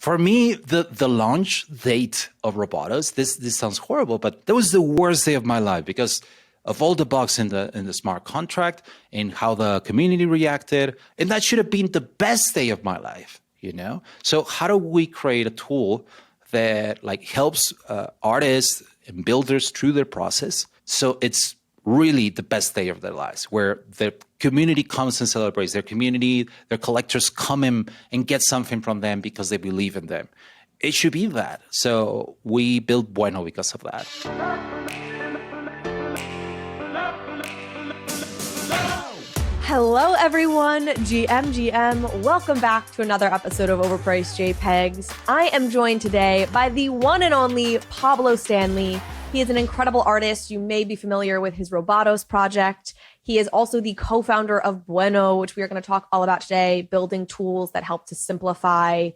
For me, the launch date of Robotos, this sounds horrible, but that was the worst day of my life because of all the bugs in the smart contract and how the community reacted. And that should have been the best day of my life, you know? So how do we create a tool that like helps artists and builders through their process? So it's really the best day of their lives, where the community comes and celebrates their community, their collectors come in and get something from them because they believe in them. It should be that. So we built Bueno because of that. Hello everyone, GM. Welcome back to another episode of Overpriced JPEGs. I am joined today by the one and only Pablo Stanley. He is an incredible artist. You may be familiar with his Robotos project. He is also the co-founder of Bueno, which we are going to talk all about today, building tools that help to simplify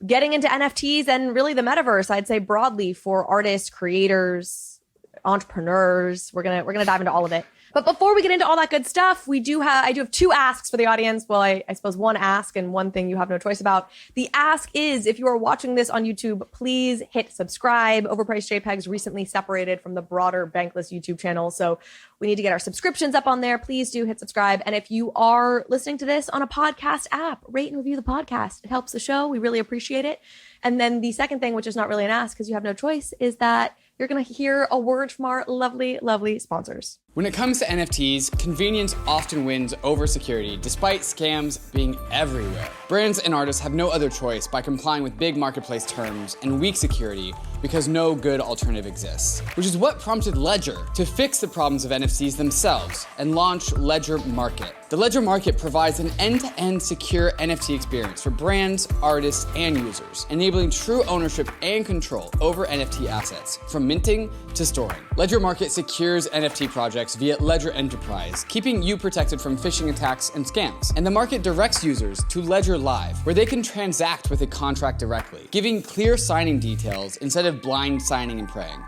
getting into NFTs and really the metaverse, I'd say broadly, for artists, creators, entrepreneurs. We're gonna dive into all of it. But before we get into all that good stuff, I do have two asks for the audience. Well, I suppose one ask and one thing you have no choice about. The ask is, if you are watching this on YouTube, please hit subscribe. Overpriced JPEGs recently separated from the broader Bankless YouTube channel, so we need to get our subscriptions up on there. Please do hit subscribe. And if you are listening to this on a podcast app, rate and review the podcast. It helps the show. We really appreciate it. And then the second thing, which is not really an ask because you have no choice, is that you're going to hear a word from our lovely, lovely sponsors. When it comes to NFTs, convenience often wins over security, despite scams being everywhere. Brands and artists have no other choice by complying with big marketplace terms and weak security because no good alternative exists, which is what prompted Ledger to fix the problems of NFTs themselves and launch Ledger Market. The Ledger Market provides an end-to-end secure NFT experience for brands, artists, and users, enabling true ownership and control over NFT assets, from minting to storing. Ledger Market secures NFT projects via Ledger Enterprise, keeping you protected from phishing attacks and scams. And the market directs users to Ledger Live, where they can transact with a contract directly, giving clear signing details instead of blind signing and praying.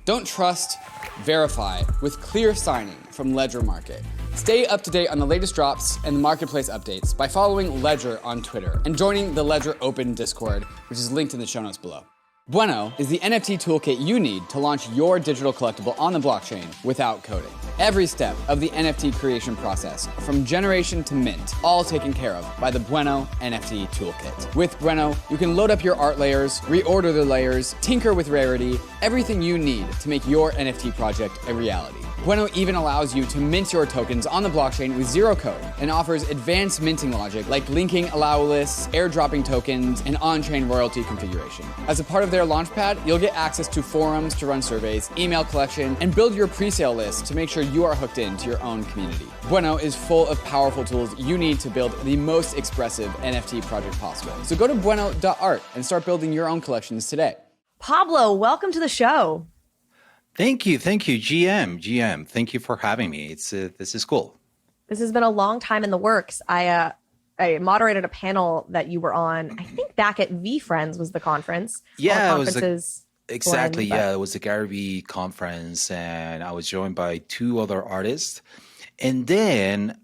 Don't trust, verify with clear signing from Ledger Market. Stay up to date on the latest drops and the marketplace updates by following Ledger on Twitter and joining the Ledger Open Discord, which is linked in the show notes below. Bueno is the NFT toolkit you need to launch your digital collectible on the blockchain without coding. Every step of the NFT creation process, from generation to mint, all taken care of by the Bueno NFT toolkit. With Bueno, you can load up your art layers, reorder the layers, tinker with rarity, everything you need to make your NFT project a reality. Bueno even allows you to mint your tokens on the blockchain with zero code and offers advanced minting logic like linking allow lists, airdropping tokens, and on-chain royalty configuration. As a part of their launchpad, you'll get access to forums to run surveys, email collection, and build your pre-sale list to make sure you are hooked into your own community. Bueno is full of powerful tools you need to build the most expressive NFT project possible. So go to bueno.art and start building your own collections today. Pablo, welcome to the show. Thank you, GM. Thank you for having me. This is cool. This has been a long time in the works. I moderated a panel that you were on, I think back at VFriends was the conference. Yeah, it was exactly. Yeah, it was the Gary Vee conference, and I was joined by two other artists. And then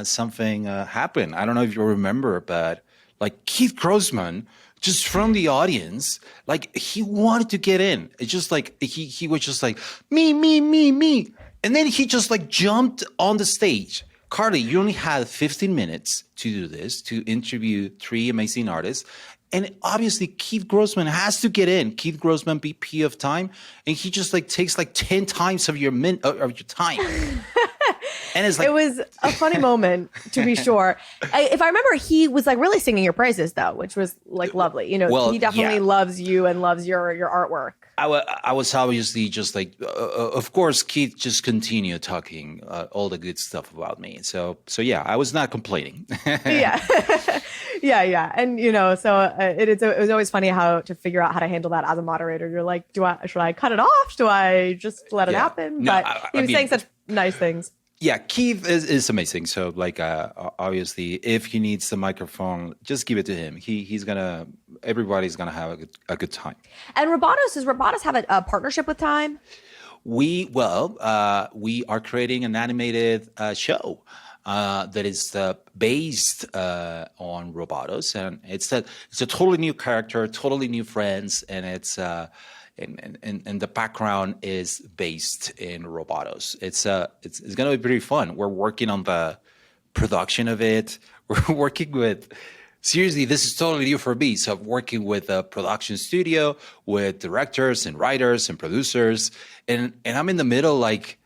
something happened. I don't know if you remember, but like Keith Grossman, just from the audience, like he wanted to get in. It's just like he was just like me, and then he just like jumped on the stage. Carly, you only had 15 minutes to do this, to interview three amazing artists. And obviously Keith Grossman has to get in. Keith Grossman, VP of Time, and he just like takes like 10 times of your time. And it's like, it was a funny moment, to be sure. If I remember, he was like really singing your praises, though, which was like lovely. You know, well, he definitely loves you and loves your artwork. I was obviously just like, of course, Keith just continued talking all the good stuff about me. So yeah, I was not complaining. Yeah. Yeah. And, you know, so it was always funny how to figure out how to handle that as a moderator. You're like, should I cut it off? Do I just let it happen? No, but he was saying such nice things. Yeah, Keith is amazing. So like, obviously, if he needs the microphone, just give it to him. Everybody's gonna have a good time. And does Robotos have a partnership with Time? We are creating an animated show. that is based on Robotos, and it's a totally new character, totally new friends, and it's and the background is based in Robotos. It's going to be pretty fun. We're working on the production of it. We're working with. Seriously, this is totally new for me. So I'm working with a production studio, with directors and writers and producers, and I'm in the middle. Like,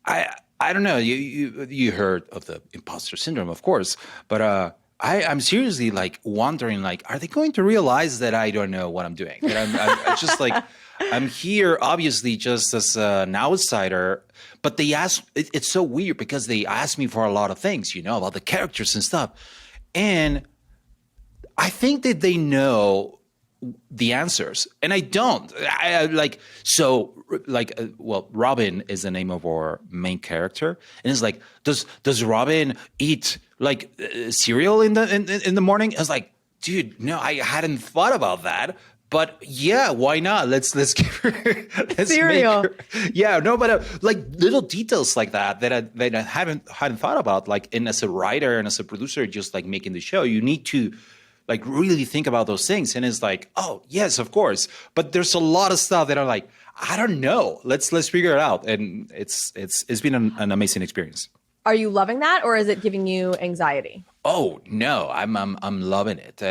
I don't know. You heard of the imposter syndrome, of course, but I'm seriously like wondering, like, are they going to realize that I don't know what I'm doing? That I'm just like, I'm here obviously just as an outsider, but they ask. It's so weird because they ask me for a lot of things, about the characters and stuff, and I think that they know the answers, and I don't. Well, Robin is the name of our main character, and it's like, does Robin eat like cereal in the morning? I was like, dude, no, I hadn't thought about that. But yeah, why not? Let's give her cereal. But like little details like that I hadn't thought about. Like, and as a writer and as a producer, just like making the show, you need to like really think about those things. And it's like, oh yes, of course. But there's a lot of stuff that I'm like, I don't know. Let's figure it out. And it's been an amazing experience. Are you loving that, or is it giving you anxiety? Oh no, I'm loving it.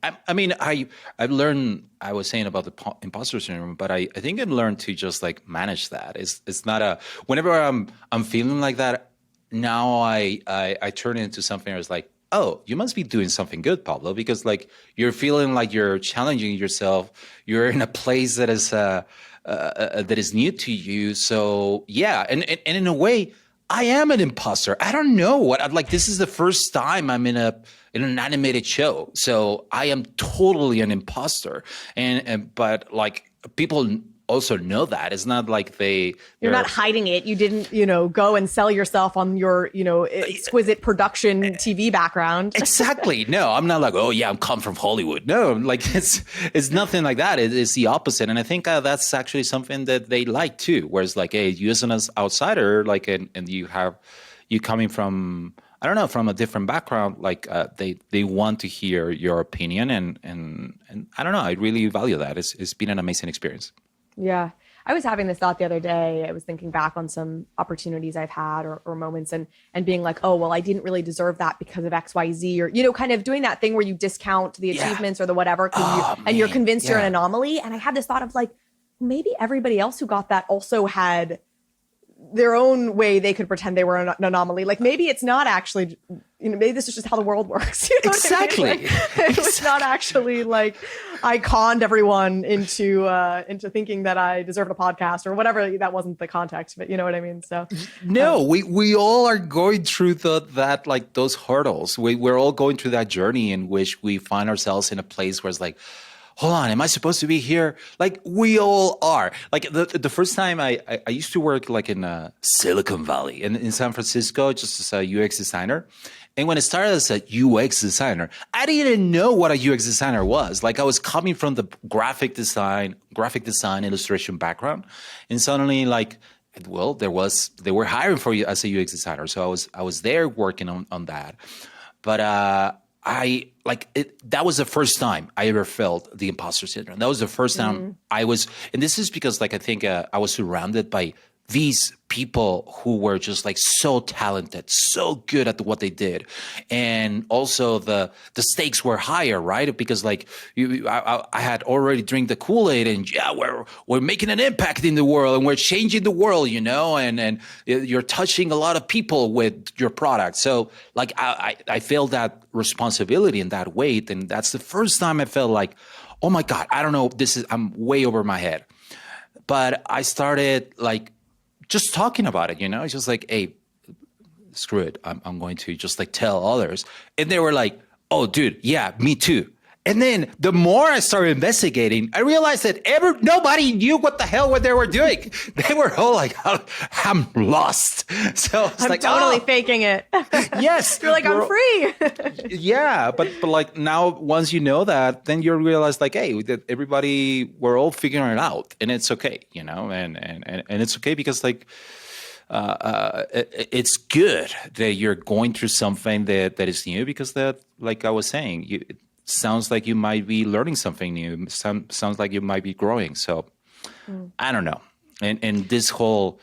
I've learned. I was saying about the imposter syndrome, but I think I've learned to just like manage that. It's not a. Whenever I'm feeling like that, now I turn it into something where it's like, oh, you must be doing something good, Pablo, because like you're feeling like you're challenging yourself. You're in a place that is new to you. So yeah, and in a way, I am an imposter. I don't know what. Like, this is the first time I'm in an animated show, so I am totally an imposter. But like people also know that. It's not like you're not hiding it. You didn't, go and sell yourself on your, exquisite production TV background. Exactly. No, I'm not like, oh yeah, I'm come from Hollywood. No, like it's nothing like that. It's the opposite. And I think that's actually something that they like too. Whereas like, hey, you as an outsider, like, and you coming from, I don't know, from a different background, like they want to hear your opinion. And I don't know, I really value that. It's been an amazing experience. Yeah. I was having this thought the other day. I was thinking back on some opportunities I've had or moments and being like, oh, well, I didn't really deserve that because of X, Y, Z, or, kind of doing that thing where you discount the achievements or the whatever, and you're convinced you're an anomaly. And I had this thought of like, maybe everybody else who got that also had their own way they could pretend they were an anomaly. Like maybe it's not actually, maybe this is just how the world works. Exactly. Like, it was not actually like I conned everyone into thinking that I deserved a podcast or whatever. That wasn't the context, but you know what I mean? So no, we all are going through that like those hurdles. We're all going through that journey in which we find ourselves in a place where it's like, hold on, am I supposed to be here? Like we all are. Like the first time I used to work like in Silicon Valley in San Francisco, just as a UX designer. And when I started as a UX designer, I didn't know what a UX designer was. Like I was coming from the graphic design, illustration background. And suddenly like, well, they were hiring for you as a UX designer. So I was there working on that. But that was the first time I ever felt the imposter syndrome. That was the first time I was, and this is because like I think I was surrounded by these people who were just like so talented, so good at what they did, and also the stakes were higher, right? Because like I had already drank the Kool-Aid, and yeah, we're making an impact in the world, and we're changing the world, and you're touching a lot of people with your product. So like I felt that responsibility and that weight, and that's the first time I felt like, oh my God, I don't know, I'm way over my head. But I started like just talking about it, It's just like, hey, screw it. I'm going to just like tell others. And they were like, oh, dude, yeah, me too. And then the more I started investigating, I realized that nobody knew what the hell they were doing. They were all like, I'm lost. So it's I'm like, totally faking it. Yes. You're like, I'm free. Yeah. But like now, once you know that, then you realize like, hey, we're all figuring it out, and it's okay, and it's okay because like, it's good that you're going through something that is new, because that, like I was saying, it sounds like you might be learning something new. Sounds like you might be growing. So I don't know. And this whole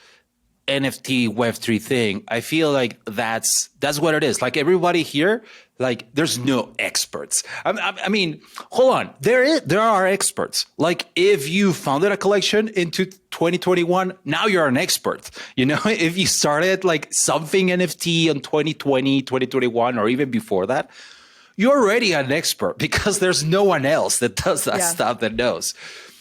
NFT Web3 thing, I feel like that's what it is. Like everybody here, like there's no experts. I mean, hold on, there are experts. Like if you founded a collection into 2021, now you're an expert. You know, if you started like something NFT in 2020, 2021, or even before that, you're already an expert, because there's no one else that does that stuff that knows.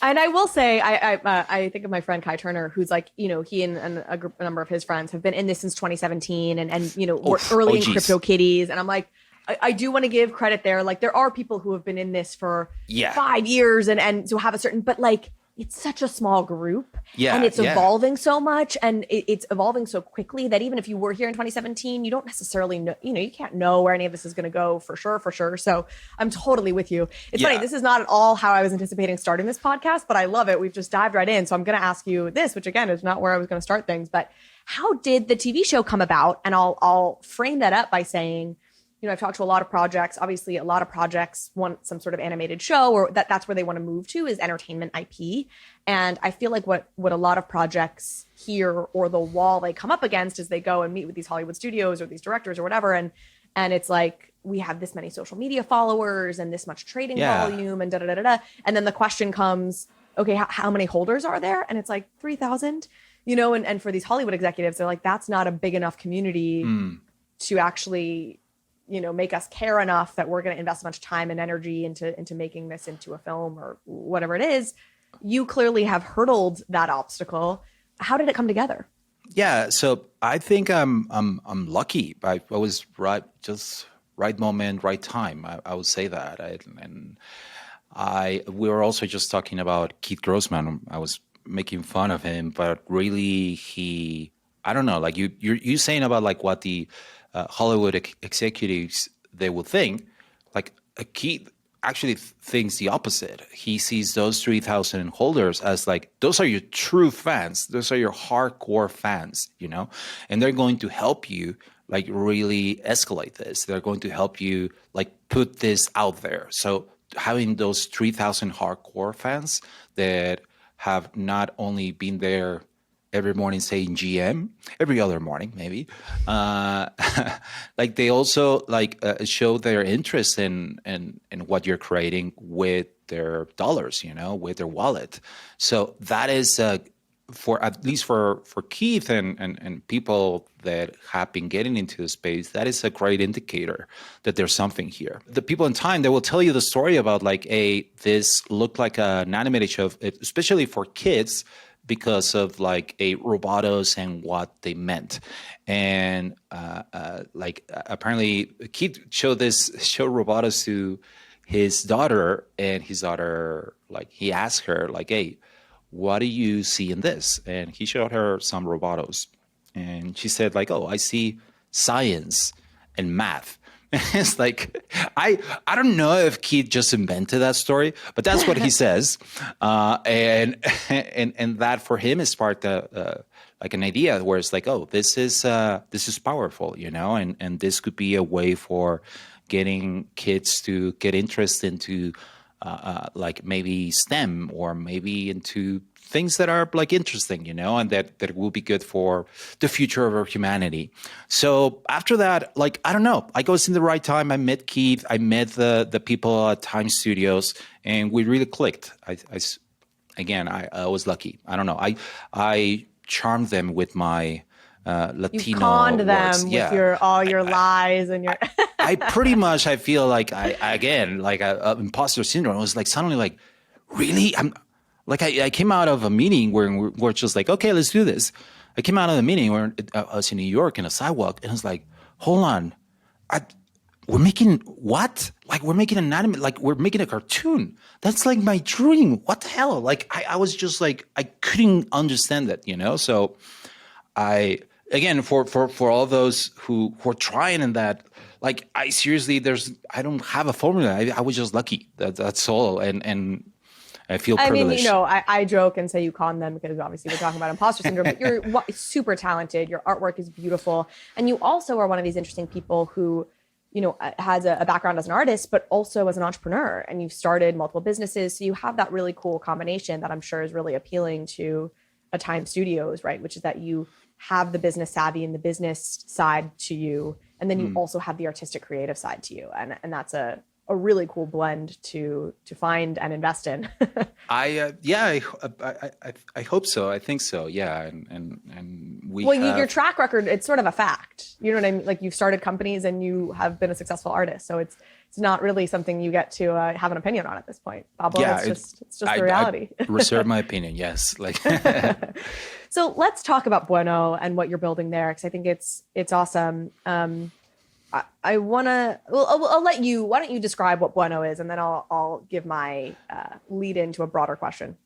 And I will say, I think of my friend Kai Turner, who's like, you know, he and a number of his friends have been in this since 2017, and you know, were early in CryptoKitties. And I'm like, I do want to give credit there. Like, there are people who have been in this for 5 years and so have a certain, but like, it's such a small group, and it's evolving so much, and it's evolving so quickly that even if you were here in 2017, you don't necessarily know, you know, you can't know where any of this is going to go for sure. So I'm totally with you. It's funny. This is not at all how I was anticipating starting this podcast, but I love it. We've just dived right in. So I'm going to ask you this, which again is not where I was going to start things, but how did the TV show come about? And I'll frame that up by saying, you know, I've talked to a lot of projects. Obviously, a lot of projects want some sort of animated show, or that's where they want to move to, is entertainment IP. And I feel like what a lot of projects here, or the wall they come up against, is they go and meet with these Hollywood studios or these directors or whatever. And it's like, we have this many social media followers and this much trading volume and da-da-da-da-da. And then the question comes, okay, how many holders are there? And it's like 3,000, you know, and for these Hollywood executives, they're like, that's not a big enough community to actually, you know, make us care enough that we're going to invest much time and energy into making this into a film or whatever it is. You clearly have hurdled that obstacle. How did it come together? Yeah, so I think I'm lucky. I was right moment, right time. I would say that. We were also just talking about Keith Grossman. I was making fun of him, but really I don't know. Like you're saying about like what the Hollywood executives, they will think, like Keith actually thinks the opposite. He sees those 3,000 holders as like, those are your true fans. Those are your hardcore fans, you know, and they're going to help you like really escalate this. They're going to help you like put this out there. So having those 3,000 hardcore fans that have not only been there every morning saying GM, every other morning maybe, like they also like show their interest in what you're creating with their dollars, you know, with their wallet. So that is for at least for Keith and people that have been getting into the space, that is a great indicator that there's something here. The people in time, they will tell you the story about like, this looked like an animated show, especially for kids, because of like a Robotos and what they meant. And like apparently Keith showed Robotos to his daughter, and his daughter, like he asked her like, hey, what do you see in this? And he showed her some Robotos, and she said like, oh, I see science and math. It's like, I don't know if Keith just invented that story, but that's what he says. And that for him is sparked like an idea where it's like, oh, this is powerful, you know, and this could be a way for getting kids to get interest into like maybe STEM, or maybe into things that are like interesting, you know, and that will be good for the future of our humanity. So after that, like, I don't know, I was in the right time. I met Keith, I met the people at Time Studios, and we really clicked. I was lucky. I don't know. I charmed them with my Latino You conned them words. with all your lies and your... I pretty much, I feel like imposter syndrome. I was like, suddenly like, really? I came out of a meeting where we're just like, okay, let's do this. I came out of the meeting where I was in New York in a sidewalk, and I was like, hold on, we're making what? Like, we're making an anime, like we're making a cartoon. That's like my dream. What the hell? Like, I was just like, I couldn't understand that, you know? So again, for all those who are trying in that, like, I don't have a formula. I was just lucky. That's all. And I feel I privileged. mean, you know, I joke and say you con them because obviously we're talking about imposter syndrome, but you're super talented. Your artwork is beautiful. And you also are one of these interesting people who, you know, has a background as an artist, but also as an entrepreneur. And you've started multiple businesses. So you have that really cool combination that I'm sure is really appealing to a Time Studios, right? Which is that you have the business savvy and the business side to you. And then you also have the artistic creative side to you. And that's a really cool blend to find and invest in. I hope so. I think so. Yeah, and we. Well, your track record, it's sort of a fact. You know what I mean? Like you've started companies and you have been a successful artist, so it's not really something you get to have an opinion on at this point, Pablo. Yeah, it's just the reality. I reserve my opinion. Yes, like. So let's talk about Bueno and what you're building there, because I think it's awesome. I want to. Well, I'll let you. Why don't you describe what Bueno is, and then I'll give my lead into a broader question.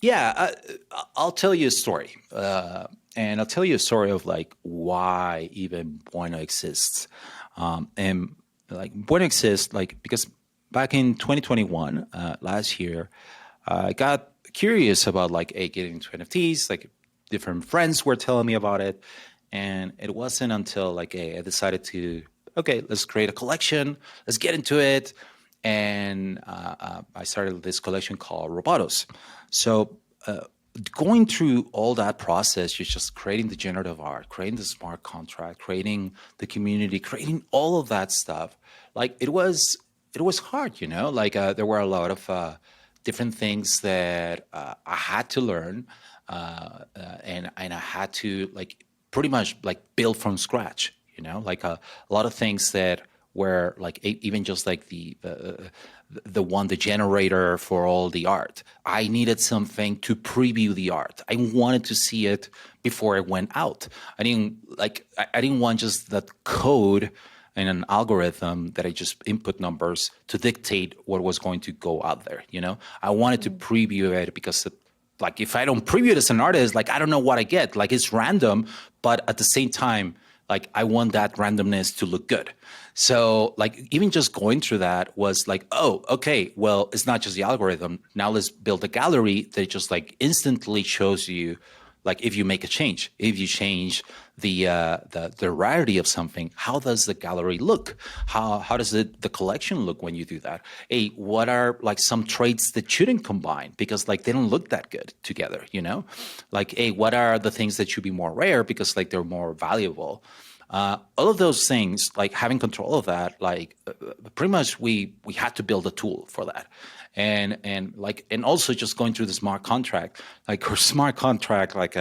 Yeah, I'll tell you a story, and I'll tell you a story of like why even Bueno exists, and like Bueno exists like because back in 2021, last year, I got curious about like getting into NFTs. Like different friends were telling me about it, and it wasn't until like I decided to. Okay, let's create a collection. Let's get into it. And I started this collection called Robotos. So going through all that process, you're just creating the generative art, creating the smart contract, creating the community, creating all of that stuff. Like it was hard, you know. Like there were a lot of different things that I had to learn, and I had to like pretty much like build from scratch. You know, like a lot of things that were like even just like the generator for all the art. I needed something to preview the art. I wanted to see it before it went out. I didn't want just that code and an algorithm that I just input numbers to dictate what was going to go out there. You know, I wanted to preview it because like if I don't preview it as an artist, like I don't know what I get. Like it's random, but at the same time. Like I want that randomness to look good. So like even just going through that was like, oh, okay, well, it's not just the algorithm. Now let's build a gallery that just like instantly shows you like if you make a change, if you change the rarity of something, how does the gallery look? How does the collection look when you do that? Hey, what are like some traits that shouldn't combine because like they don't look that good together, you know? Like, hey, what are the things that should be more rare because like they're more valuable? All of those things, like having control of that, like pretty much we had to build a tool for that. And also just going through the smart contract, like our smart contract, like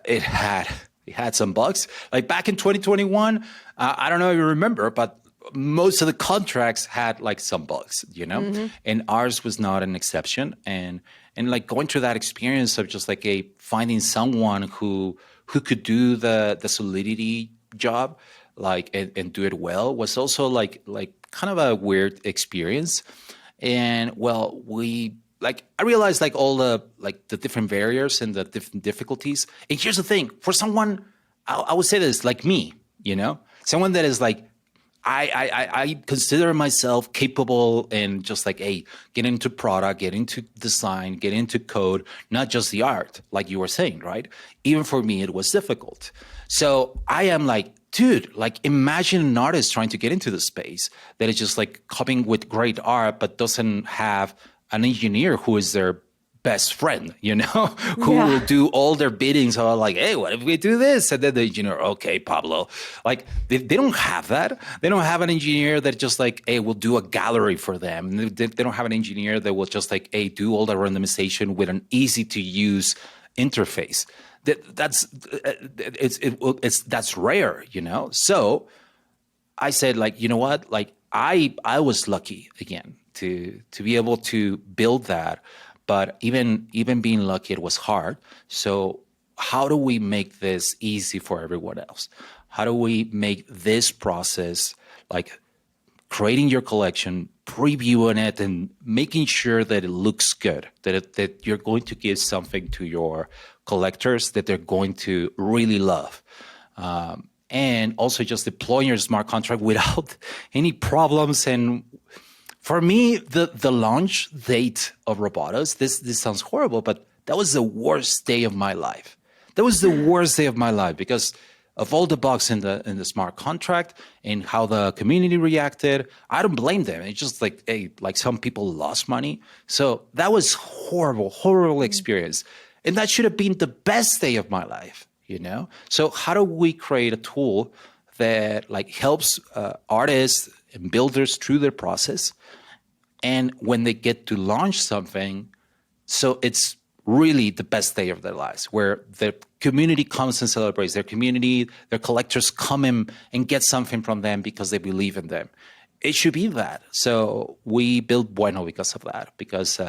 it had some bugs. Like back in 2021, I don't know if you remember, but most of the contracts had like some bugs, you know, and ours was not an exception. And like going through that experience of just like finding someone who could do the solidity job, like and do it well was also like kind of a weird experience. And well, I realized like all the different barriers and the different difficulties. And here's the thing: for someone, I would say this like me, you know, someone that is like, I consider myself capable and just like, hey, get into product, get into design, get into code, not just the art, like you were saying, right? Even for me, it was difficult. So I am like, dude, like imagine an artist trying to get into the space that is just like coming with great art, but doesn't have an engineer who is their best friend, you know, who will do all their biddings. So like, hey, what if we do this? And then the engineer, okay, Pablo, like they don't have that. They don't have an engineer that just like, hey, will do a gallery for them. They don't have an engineer that will just like, hey, do all the randomization with an easy to use interface. That's rare, you know? So I said like, you know what? Like I was lucky again to be able to build that. But even being lucky, it was hard. So how do we make this easy for everyone else? How do we make this process like creating your collection, previewing it, and making sure that it looks good, that you're going to give something to your collectors that they're going to really love. And also just deploying your smart contract without any problems. And For me, the launch date of Robotos, this sounds horrible, but that was the worst day of my life. That was the worst day of my life because of all the bugs in the smart contract and how the community reacted. I don't blame them. It's just like, hey, like some people lost money. So that was horrible experience. And that should have been the best day of my life, you know? So how do we create a tool that like helps artists and builders through their process? And when they get to launch something, so it's really the best day of their lives, where the community comes and celebrates. Their community, their collectors come in and get something from them because they believe in them. It should be that. So we built Bueno because of that, because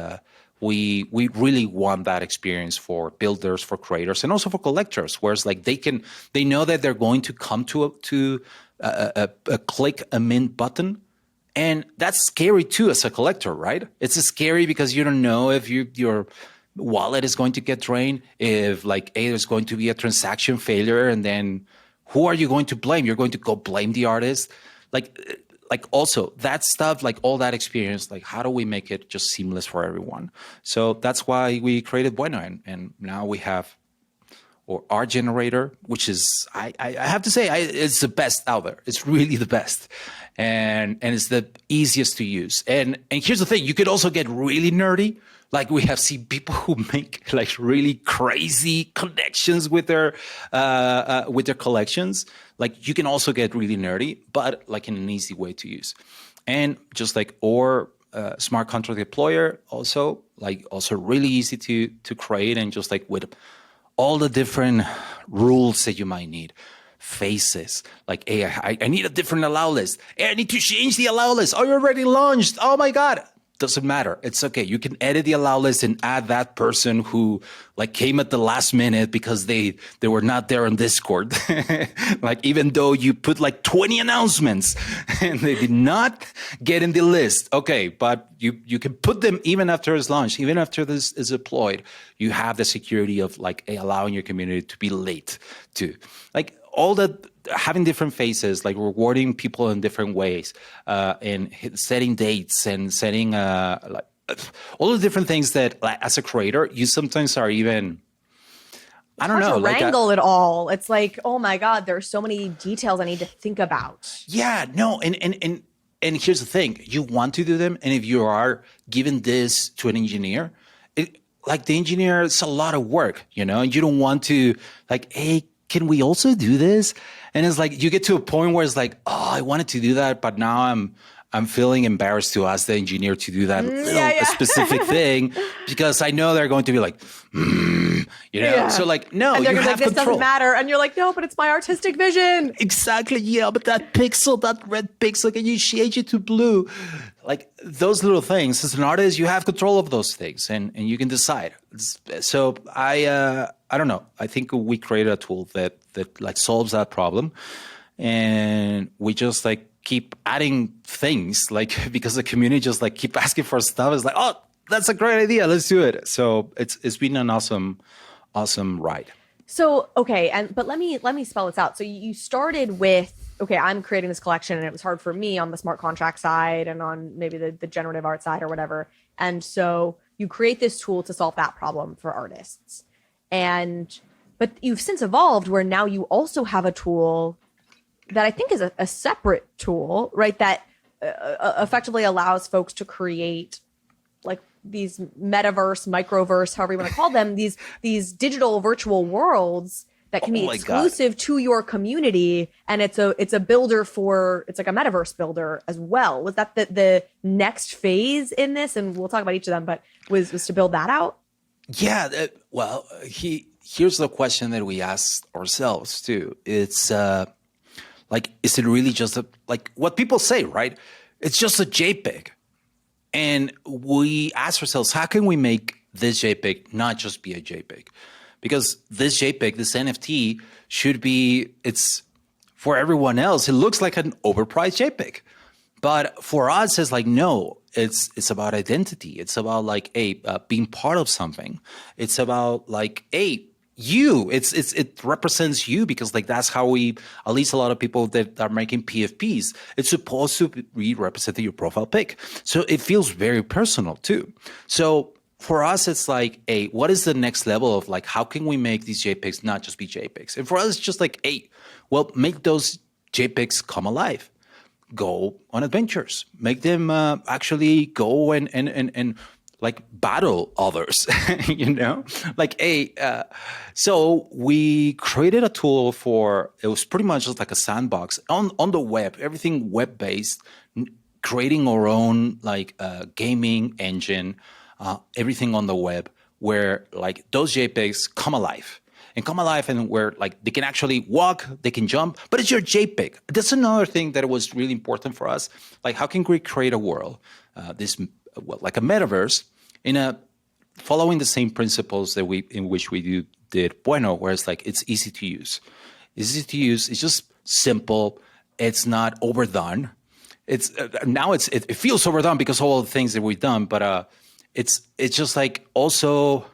we really want that experience for builders, for creators, and also for collectors, whereas like they know that they're going to come to a click a mint button. And that's scary too as a collector, right? It's scary because you don't know if your wallet is going to get drained, if like, hey, there's going to be a transaction failure, and then who are you going to blame? You're going to go blame the artist. Like also that stuff, like all that experience, like how do we make it just seamless for everyone? So that's why we created Bueno, and now we have our generator, which is, I have to say, it's the best out there. It's really the best. And it's the easiest to use. And here's the thing, you could also get really nerdy. Like we have seen people who make like really crazy connections with their collections. Like you can also get really nerdy, but like in an easy way to use. And just like our smart contract deployer, also really easy to create, and just like with all the different rules that you might need. Faces, like, hey, I need a different allow list. Hey, I need to change the allow list. Oh, you're already launched. Oh my God. Doesn't matter. It's okay. You can edit the allow list and add that person who like came at the last minute because they were not there on Discord. Like even though you put like 20 announcements and they did not get in the list. Okay, but you can put them even after it's launched, even after this is deployed. You have the security of like allowing your community to be late too. Like all that, having different faces, like rewarding people in different ways, and setting dates and setting like all the different things that, like, as a creator, you sometimes are even, I don't know, to wrangle it all. It's like, oh my God, there's so many details I need to think about. Yeah, no, and here's the thing: you want to do them, and if you are giving this to an engineer, like the engineer, it's a lot of work, you know. You don't want to like, hey, can we also do this? And it's like you get to a point where it's like, oh, I wanted to do that, but now I'm feeling embarrassed to ask the engineer to do that specific thing because I know they're going to be like, you know. Yeah. So like, no, and they're you gonna have be like, this control. doesn't matter, and you're like, no, but it's my artistic vision. Exactly, yeah, but that pixel, that red pixel, can you change it to blue? Like those little things. As an artist, you have control of those things, and you can decide. So I don't know. I think we created a tool that like solves that problem, and we just like keep adding things, like because the community just like keep asking for stuff. It's like, oh, that's a great idea. Let's do it. So it's been an awesome ride. So okay, but let me spell this out. So you started with, okay, I'm creating this collection, and it was hard for me on the smart contract side and on maybe the generative art side or whatever. And so you create this tool to solve that problem for artists. But you've since evolved where now you also have a tool that I think is a separate tool, right? That effectively allows folks to create like these metaverse, microverse, however you want to call them, these digital virtual worlds that can be exclusive to your community. And it's a builder it's like a metaverse builder as well. Was that the next phase in this? And we'll talk about each of them, but was to build that out? Yeah. Well, here's the question that we asked ourselves too. It's like, is it really just like what people say, right? It's just a JPEG. And we ask ourselves, how can we make this JPEG not just be a JPEG? Because this JPEG, this NFT it's for everyone else, it looks like an overpriced JPEG. But for us, it's like, no, it's about identity. It's about like, being part of something. It's about like, it represents you, because like that's how at least a lot of people that are making PFPs, it's supposed to be representing your profile pic. So it feels very personal too. So for us, it's like, hey, what is the next level of like, how can we make these JPEGs not just be JPEGs? And for us, it's just like, hey, well, make those JPEGs come alive. Go on adventures. Make them actually go and like battle others, you know? Like, so we created a tool it was pretty much just like a sandbox on the web, everything web-based, creating our own like gaming engine, everything on the web, where like those JPEGs come alive. And where like they can actually walk, they can jump, but it's your JPEG. That's another thing that was really important for us. Like, how can we create a world, like a metaverse, following the same principles that in which we did Bueno, where it's like it's easy to use. It's just simple. It's not overdone. It feels overdone because of all the things that we've done, but it's just like also.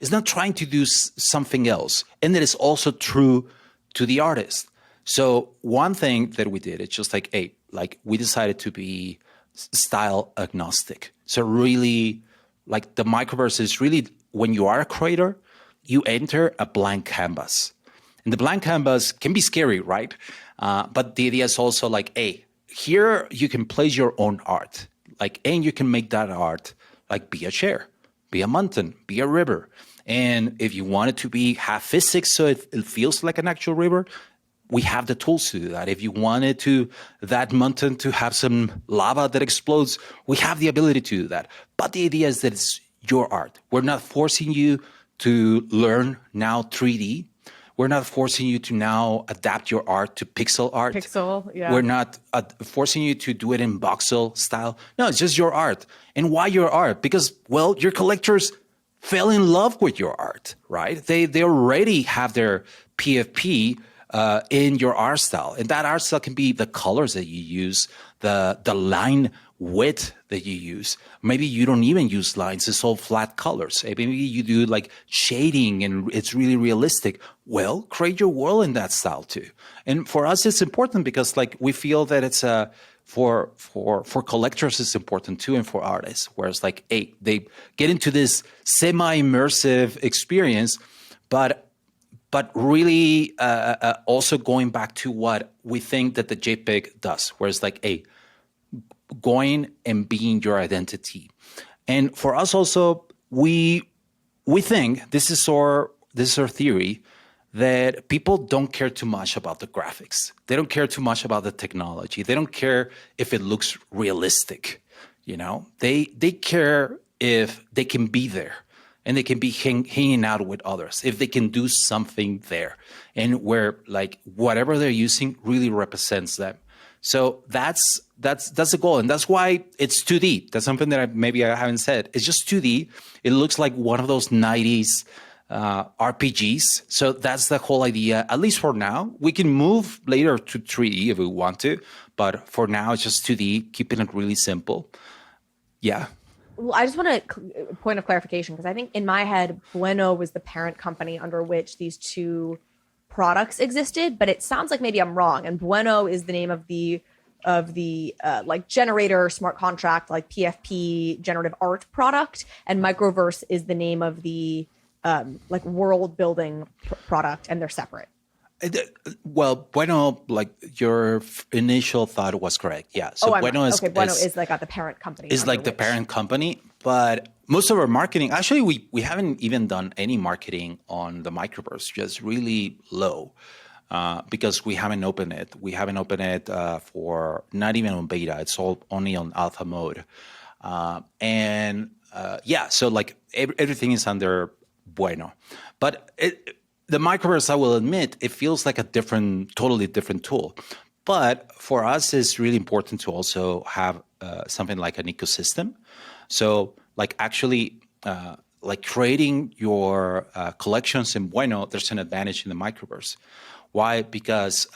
It's not trying to do something else. And that is also true to the artist. So one thing that we did, it's just like, hey, like we decided to be style agnostic. So really, like the microverse is really, when you are a creator, you enter a blank canvas. And the blank canvas can be scary, right? But the idea is also like, hey, here you can place your own art. Like, and you can make that art like be a chair, be a mountain, be a river. And if you want it to be half physics, so it feels like an actual river, we have the tools to do that. If you wanted that mountain to have some lava that explodes, we have the ability to do that. But the idea is that it's your art. We're not forcing you to learn now 3D. We're not forcing you to now adapt your art to pixel art. Yeah. We're not forcing you to do it in voxel style. No, it's just your art. And why your art? Because, well, your collectors fell in love with your art, right? They already have their PFP in your art style. And that art style can be the colors that you use, the line width that you use. Maybe you don't even use lines, it's all flat colors. Maybe you do like shading and it's really realistic. Well, create your world in that style too. And for us, it's important because like we feel that it's for collectors, it's important too, and for artists. Whereas like, hey, they get into this semi-immersive experience, but really also going back to what we think that the JPEG does, whereas like, hey, going and being your identity. And for us also, we think this is our theory, that people don't care too much about the graphics. They don't care too much about the technology. They don't care if it looks realistic. You know, they care if they can be there and they can be hanging out with others, if they can do something there, and where like whatever they're using really represents them. So that's the goal, and that's why it's 2D. That's something that maybe I haven't said. It's just 2D. It looks like one of those 90s RPGs. So that's the whole idea, at least for now. We can move later to 3D if we want to, but for now it's just 2D, keeping it really simple. Yeah. Well, I just want a point of clarification, because I think in my head, Bueno was the parent company under which these two products existed, but it sounds like maybe I'm wrong. And Bueno is the name of the like generator smart contract, like PFP generative art product, and Microverse is the name of the like world building product, and they're separate. Well, Bueno, like your initial thought was correct. Yeah. So Bueno is like the parent company. Is like the parent company, but most of our marketing, actually, we haven't even done any marketing on the Microverse, just really low, because we haven't opened it. We haven't opened it for not even on beta. It's all only on alpha mode, yeah. So like everything is under Bueno, but the Microverse, I will admit, it feels like a totally different tool. But for us, it's really important to also have something like an ecosystem. So like actually like creating your collections in Bueno, there's an advantage in the Microverse. Why? Because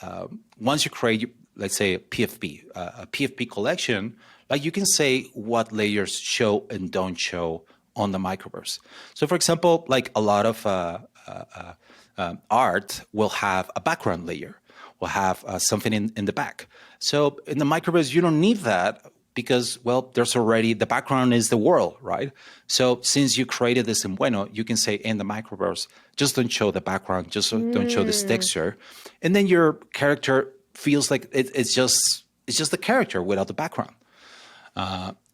once you create, let's say, a PFP collection, like you can say what layers show and don't show on the Microverse. So for example, like a lot of art will have a background layer, will have something in the back. So in the microverse, you don't need that because, well, there's already, the background is the world, right? So since you created this in Bueno, you can say in the microverse, just don't show the background, just don't show this texture. And then your character feels like it's just the character without the background.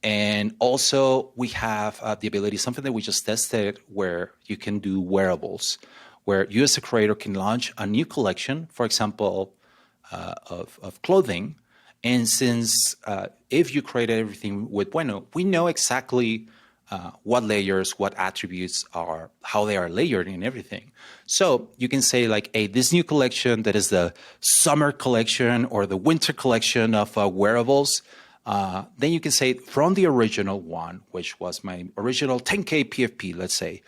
And also we have the ability, something that we just tested, where you can do wearables, where you as a creator can launch a new collection, for example, of clothing. And since if you created everything with Bueno, we know exactly what layers, what attributes are, how they are layered and everything. So you can say like, hey, this new collection that is the summer collection or the winter collection of wearables, then you can say from the original one, which was my original 10K PFP, let's say,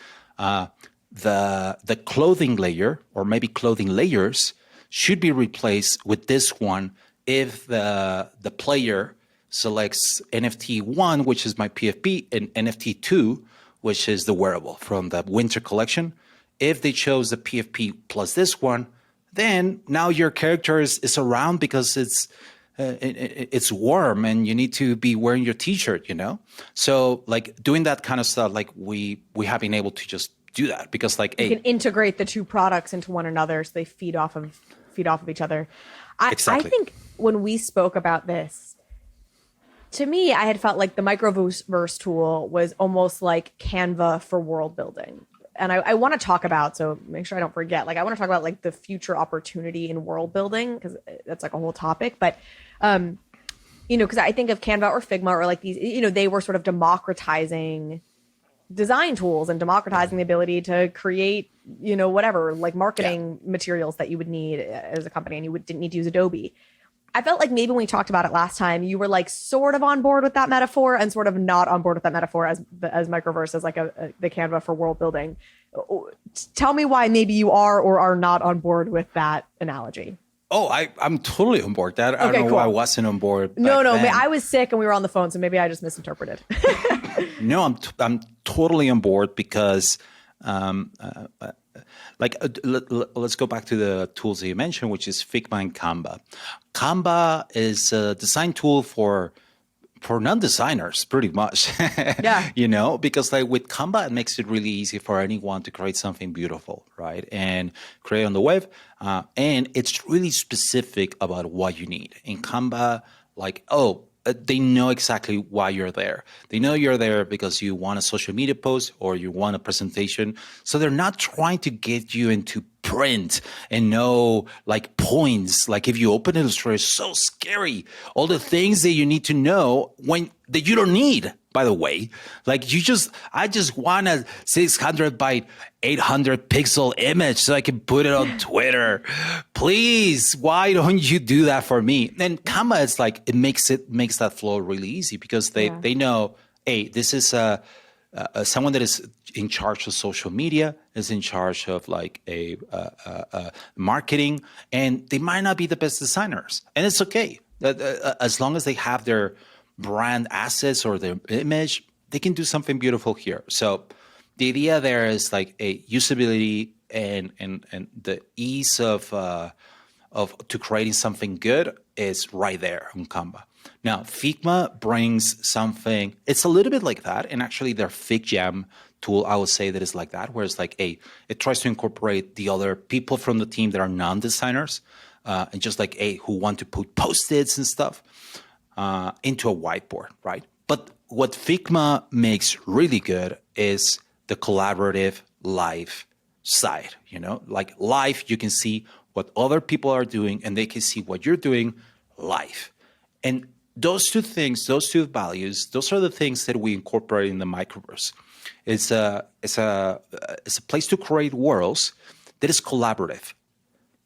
the clothing layer or maybe clothing layers should be replaced with this one if the player selects NFT 1, which is my PFP, and NFT 2, which is the wearable from the winter collection. If they chose the PFP plus this one, then now your character is around because it's warm and you need to be wearing your t-shirt, you know? So like doing that kind of stuff, like we have been able to just do that because like, you can integrate the two products into one another so they feed off of each other. Exactly. I think when we spoke about this, to me, I had felt like the Microverse tool was almost like Canva for world building. And I want to talk about, so make sure I don't forget, like I want to talk about like the future opportunity in world building, because that's like a whole topic. But, you know, because I think of Canva or Figma or like these, you know, they were sort of democratizing design tools and democratizing the ability to create, you know, whatever, like marketing materials that you would need as a company, and you didn't need to use Adobe. I felt like maybe when we talked about it last time, you were like sort of on board with that metaphor and sort of not on board with that metaphor as Microverse, as like the Canva for world building. Tell me why maybe you are or are not on board with that analogy. Oh, I'm totally on board. That I don't know why I wasn't on board. No, then. I was sick and we were on the phone, so maybe I just misinterpreted. No, I'm totally on board because, let's go back to the tools that you mentioned, which is Figma and Canva. Canva is a design tool for non-designers, pretty much. Yeah. You know, because like with Canva, it makes it really easy for anyone to create something beautiful, right? And create on the web. And it's really specific about what you need. In Canva, like, they know exactly why you're there. They know you're there because you want a social media post or you want a presentation. So they're not trying to get you into print and know like points. Like if you open Illustrator, it's so scary. All the things that you need to know that you don't need, by the way. Like I just want a 600 by 800 pixel image so I can put it on Twitter. Please, why don't you do that for me? And Canva is like, it makes that flow really easy because they know, hey, this is someone that is in charge of social media, is in charge of like a marketing, and they might not be the best designers, and it's okay. As long as they have their brand assets or their image, they can do something beautiful here. So the idea there is like a usability and the ease of to creating something good is right there on Canva. Now, Figma brings something, it's a little bit like that. And actually their FigJam tool, I would say that is like that, where it's like, it tries to incorporate the other people from the team that are non-designers and just like, who want to put Post-its and stuff into a whiteboard, right? But what Figma makes really good is the collaborative live side, you know, like live, you can see what other people are doing and they can see what you're doing live. And those two things, those two values, those are the things that we incorporate in the Microverse. It's a place to create worlds that is collaborative.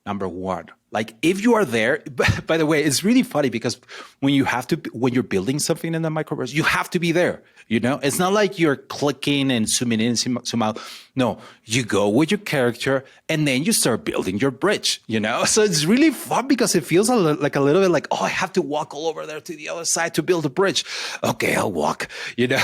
Number one, like if you are there, by the way, it's really funny because when you're building something in the Microverse, you have to be there. You know, it's not like you're clicking and zooming in, zoom out. No, you go with your character and then you start building your bridge, you know? So it's really fun because it feels like a little bit like, oh, I have to walk all over there to the other side to build a bridge. Okay, I'll walk, you know?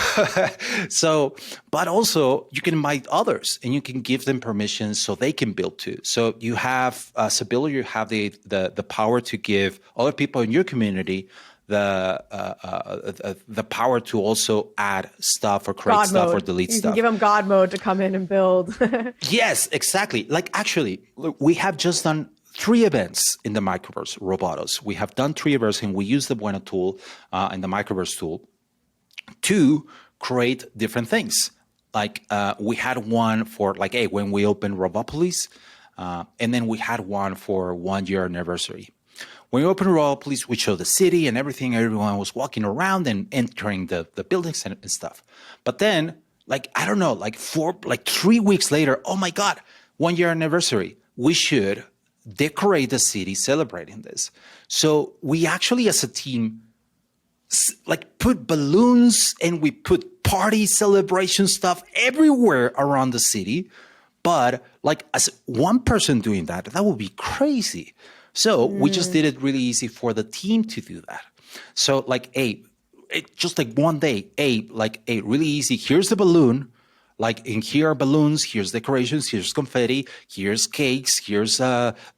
So, but also you can invite others and you can give them permission so they can build too. So you have Sibylla, you have the power to give other people in your community the power to also add stuff or create stuff or delete stuff. You can give them God mode to come in and build. Yes, exactly. Like actually, look, we have just done 3 events in the Microverse, Robotos. We have done 3 events and we use the Bueno tool and the Microverse tool to create different things. Like we had one for like, hey, when we opened Robopolis, and then we had one for 1 year anniversary. When we opened Robopolis, we showed the city and everything. Everyone was walking around and entering the buildings and stuff. But then, like, I don't know, like 3 weeks later, oh my God, 1 year anniversary. We should decorate the city celebrating this. So we actually, as a team, like put balloons and we put party celebration stuff everywhere around the city. But like as one person doing that, that would be crazy. So we just did it really easy for the team to do that. So like, just like one day, really easy. Here's the balloon. Like, and here are balloons, here's decorations, here's confetti, here's cakes, here's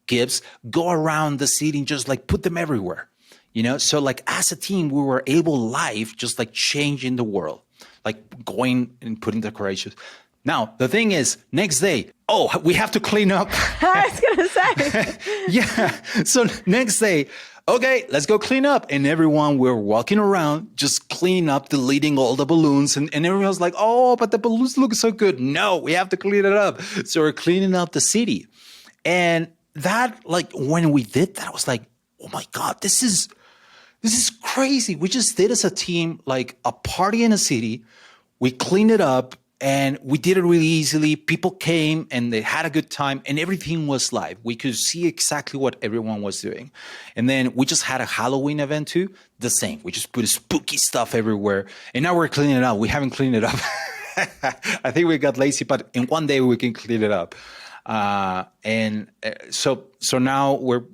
gifts. Go around the city and just like put them everywhere. You know, so like as a team, we were able live, just like changing the world, like going and putting decorations. Now, the thing is, next day, oh, we have to clean up. I was going to say. Yeah. So next day, okay, let's go clean up. And everyone, we're walking around, just cleaning up, deleting all the balloons. And everyone's like, oh, but the balloons look so good. No, we have to clean it up. So we're cleaning up the city. And that, like, when we did that, I was like, oh my God, this is crazy. We just did as a team, like a party in a city. We cleaned it up. And we did it really easily. People came and they had a good time and everything was live. We could see exactly what everyone was doing. And then we just had a Halloween event too. The same. We just put spooky stuff everywhere. And now we're cleaning it up. We haven't cleaned it up. I think we got lazy, but in one day we can clean it up. So now we're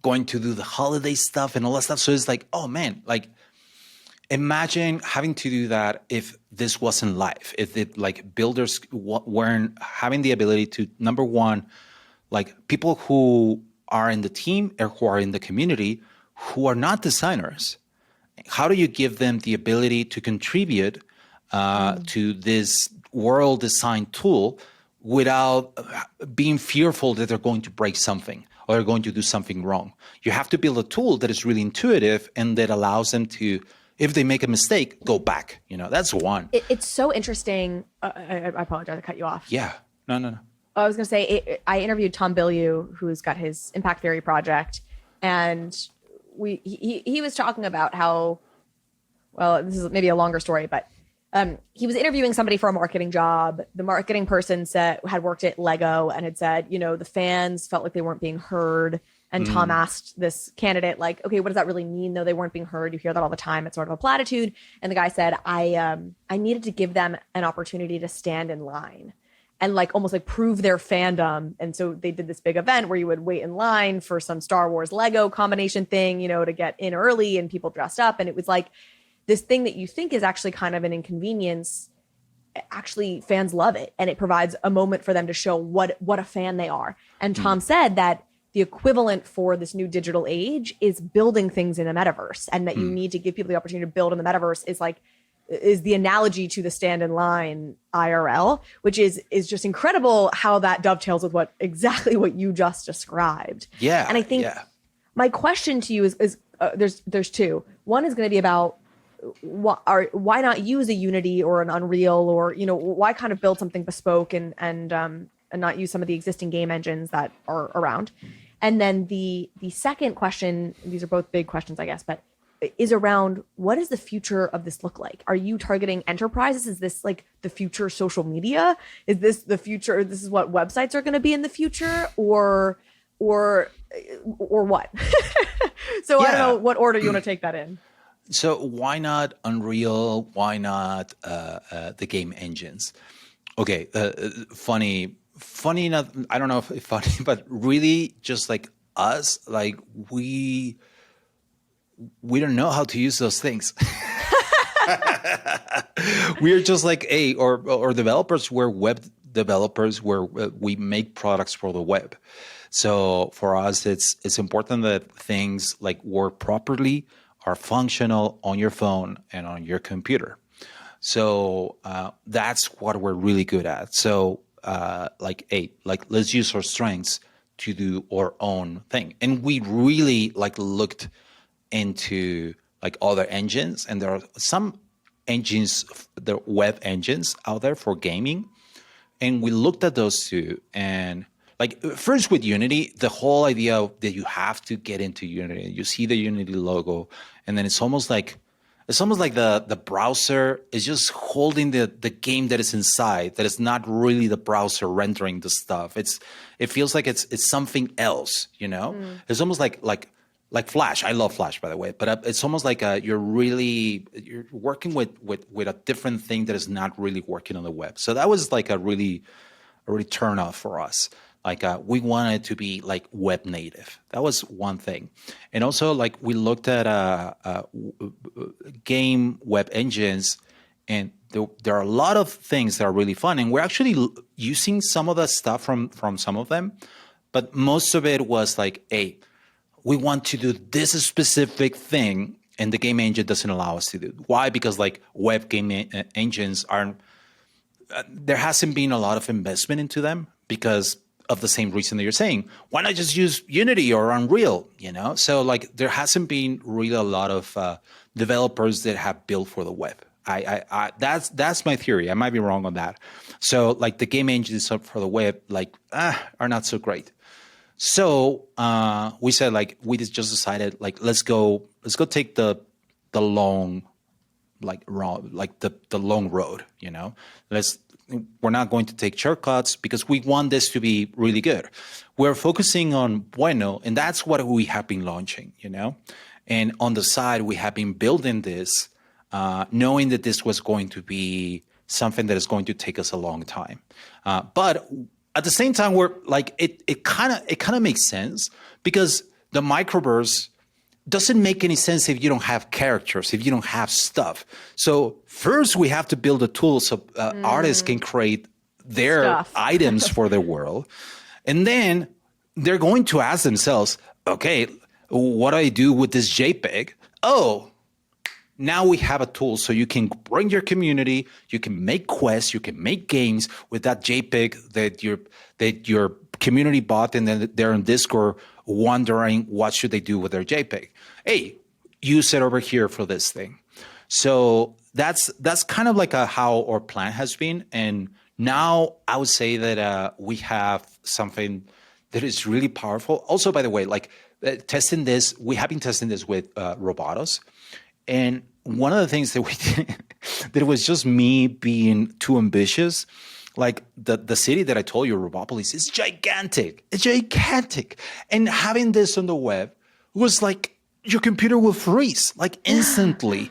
going to do the holiday stuff and all that stuff. So it's like, oh man, like, imagine having to do that if this wasn't live, if it like builders weren't having the ability to, number one, like people who are in the team or who are in the community who are not designers. How do you give them the ability to contribute to this world design tool without being fearful that they're going to break something or they're going to do something wrong? You have to build a tool that is really intuitive and that allows them to, if they make a mistake, go back. You know, that's one. It's so interesting. I apologize, I cut you off. Yeah, no. I was going to say, I interviewed Tom Bilyeu, who's got his Impact Theory project, and he was talking about how, well, this is maybe a longer story, but he was interviewing somebody for a marketing job. The marketing person had worked at Lego and had said, you know, the fans felt like they weren't being heard. And Tom asked this candidate, like, okay, what does that really mean, though? They weren't being heard. You hear that all the time. It's sort of a platitude. And the guy said, I needed to give them an opportunity to stand in line and like almost like prove their fandom. And so they did this big event where you would wait in line for some Star Wars Lego combination thing, you know, to get in early, and people dressed up. And it was like this thing that you think is actually kind of an inconvenience. Actually, fans love it. And it provides a moment for them to show what a fan they are. And Tom said that the equivalent for this new digital age is building things in the metaverse, and that you need to give people the opportunity to build in the metaverse is the analogy to the stand in line IRL, which is just incredible how that dovetails with exactly what you just described. Yeah. And I think my question to you is there's two. One is going to be about why not use a Unity or an Unreal, or, you know, why kind of build something bespoke and not use some of the existing game engines that are around. And then the second question, these are both big questions, I guess, but is around, what does the future of this look like? Are you targeting enterprises? Is this like the future social media? Is this the future? This is what websites are going to be in the future, or what? So I don't know what order you want to take that in. So why not Unreal? Why not the game engines? Okay, funny enough. I don't know if it's funny, but really, just like us, like we don't know how to use those things. We're just like or developers. We're web developers where we make products for the web. So for us, it's important that things like work properly, are functional on your phone and on your computer. So that's what we're really good at. So let's use our strengths to do our own thing. And we really like looked into like other engines, and there are some engines, the web engines out there for gaming, and we looked at those two. And like first with Unity, the whole idea that you have to get into Unity, you see the Unity logo, and then it's almost like the browser is just holding the game that is inside, that is not really the browser rendering the stuff. It feels like it's something else, you know? It's almost like Flash. I love Flash, by the way, but it's almost like you're working with a different thing that is not really working on the web. So that was like a really turn off for us. Like we wanted to be like web native. That was one thing. And also like we looked at game web engines, and there are a lot of things that are really fun. And we're actually using some of the stuff from some of them, but most of it was like, hey, we want to do this specific thing, and the game engine doesn't allow us to do. Why? Because like web game engines aren't, there hasn't been a lot of investment into them because of the same reason that you're saying. Why not just use Unity or Unreal, you know? So like there hasn't been really a lot of developers that have built for the web. That's my theory. I might be wrong on that. So like the game engines for the web like are not so great. So we said like we just decided like let's go take the long the long road, you know. We're not going to take shortcuts because we want this to be really good. We're focusing on Bueno, and that's what we have been launching, you know. And on the side, we have been building this, knowing that this was going to be something that is going to take us a long time. But at the same time, we're like it kind of makes sense because the Microverse doesn't make any sense if you don't have characters, if you don't have stuff. So first we have to build a tool so artists can create their stuff. Items for the world. And then they're going to ask themselves, okay, what do I do with this JPEG? Oh, now we have a tool so you can bring your community, you can make quests, you can make games with that JPEG that your community bought, and then they're on Discord wondering what should they do with their JPEG. Hey, use it over here for this thing. So that's kind of like how our plan has been. And now I would say that we have something that is really powerful. Also, by the way, like testing this, we have been testing this with Robotos. And one of the things that we did, that it was just me being too ambitious. Like the city that I told you, Robopolis, is gigantic. It's gigantic. And having this on the web was like your computer will freeze like instantly.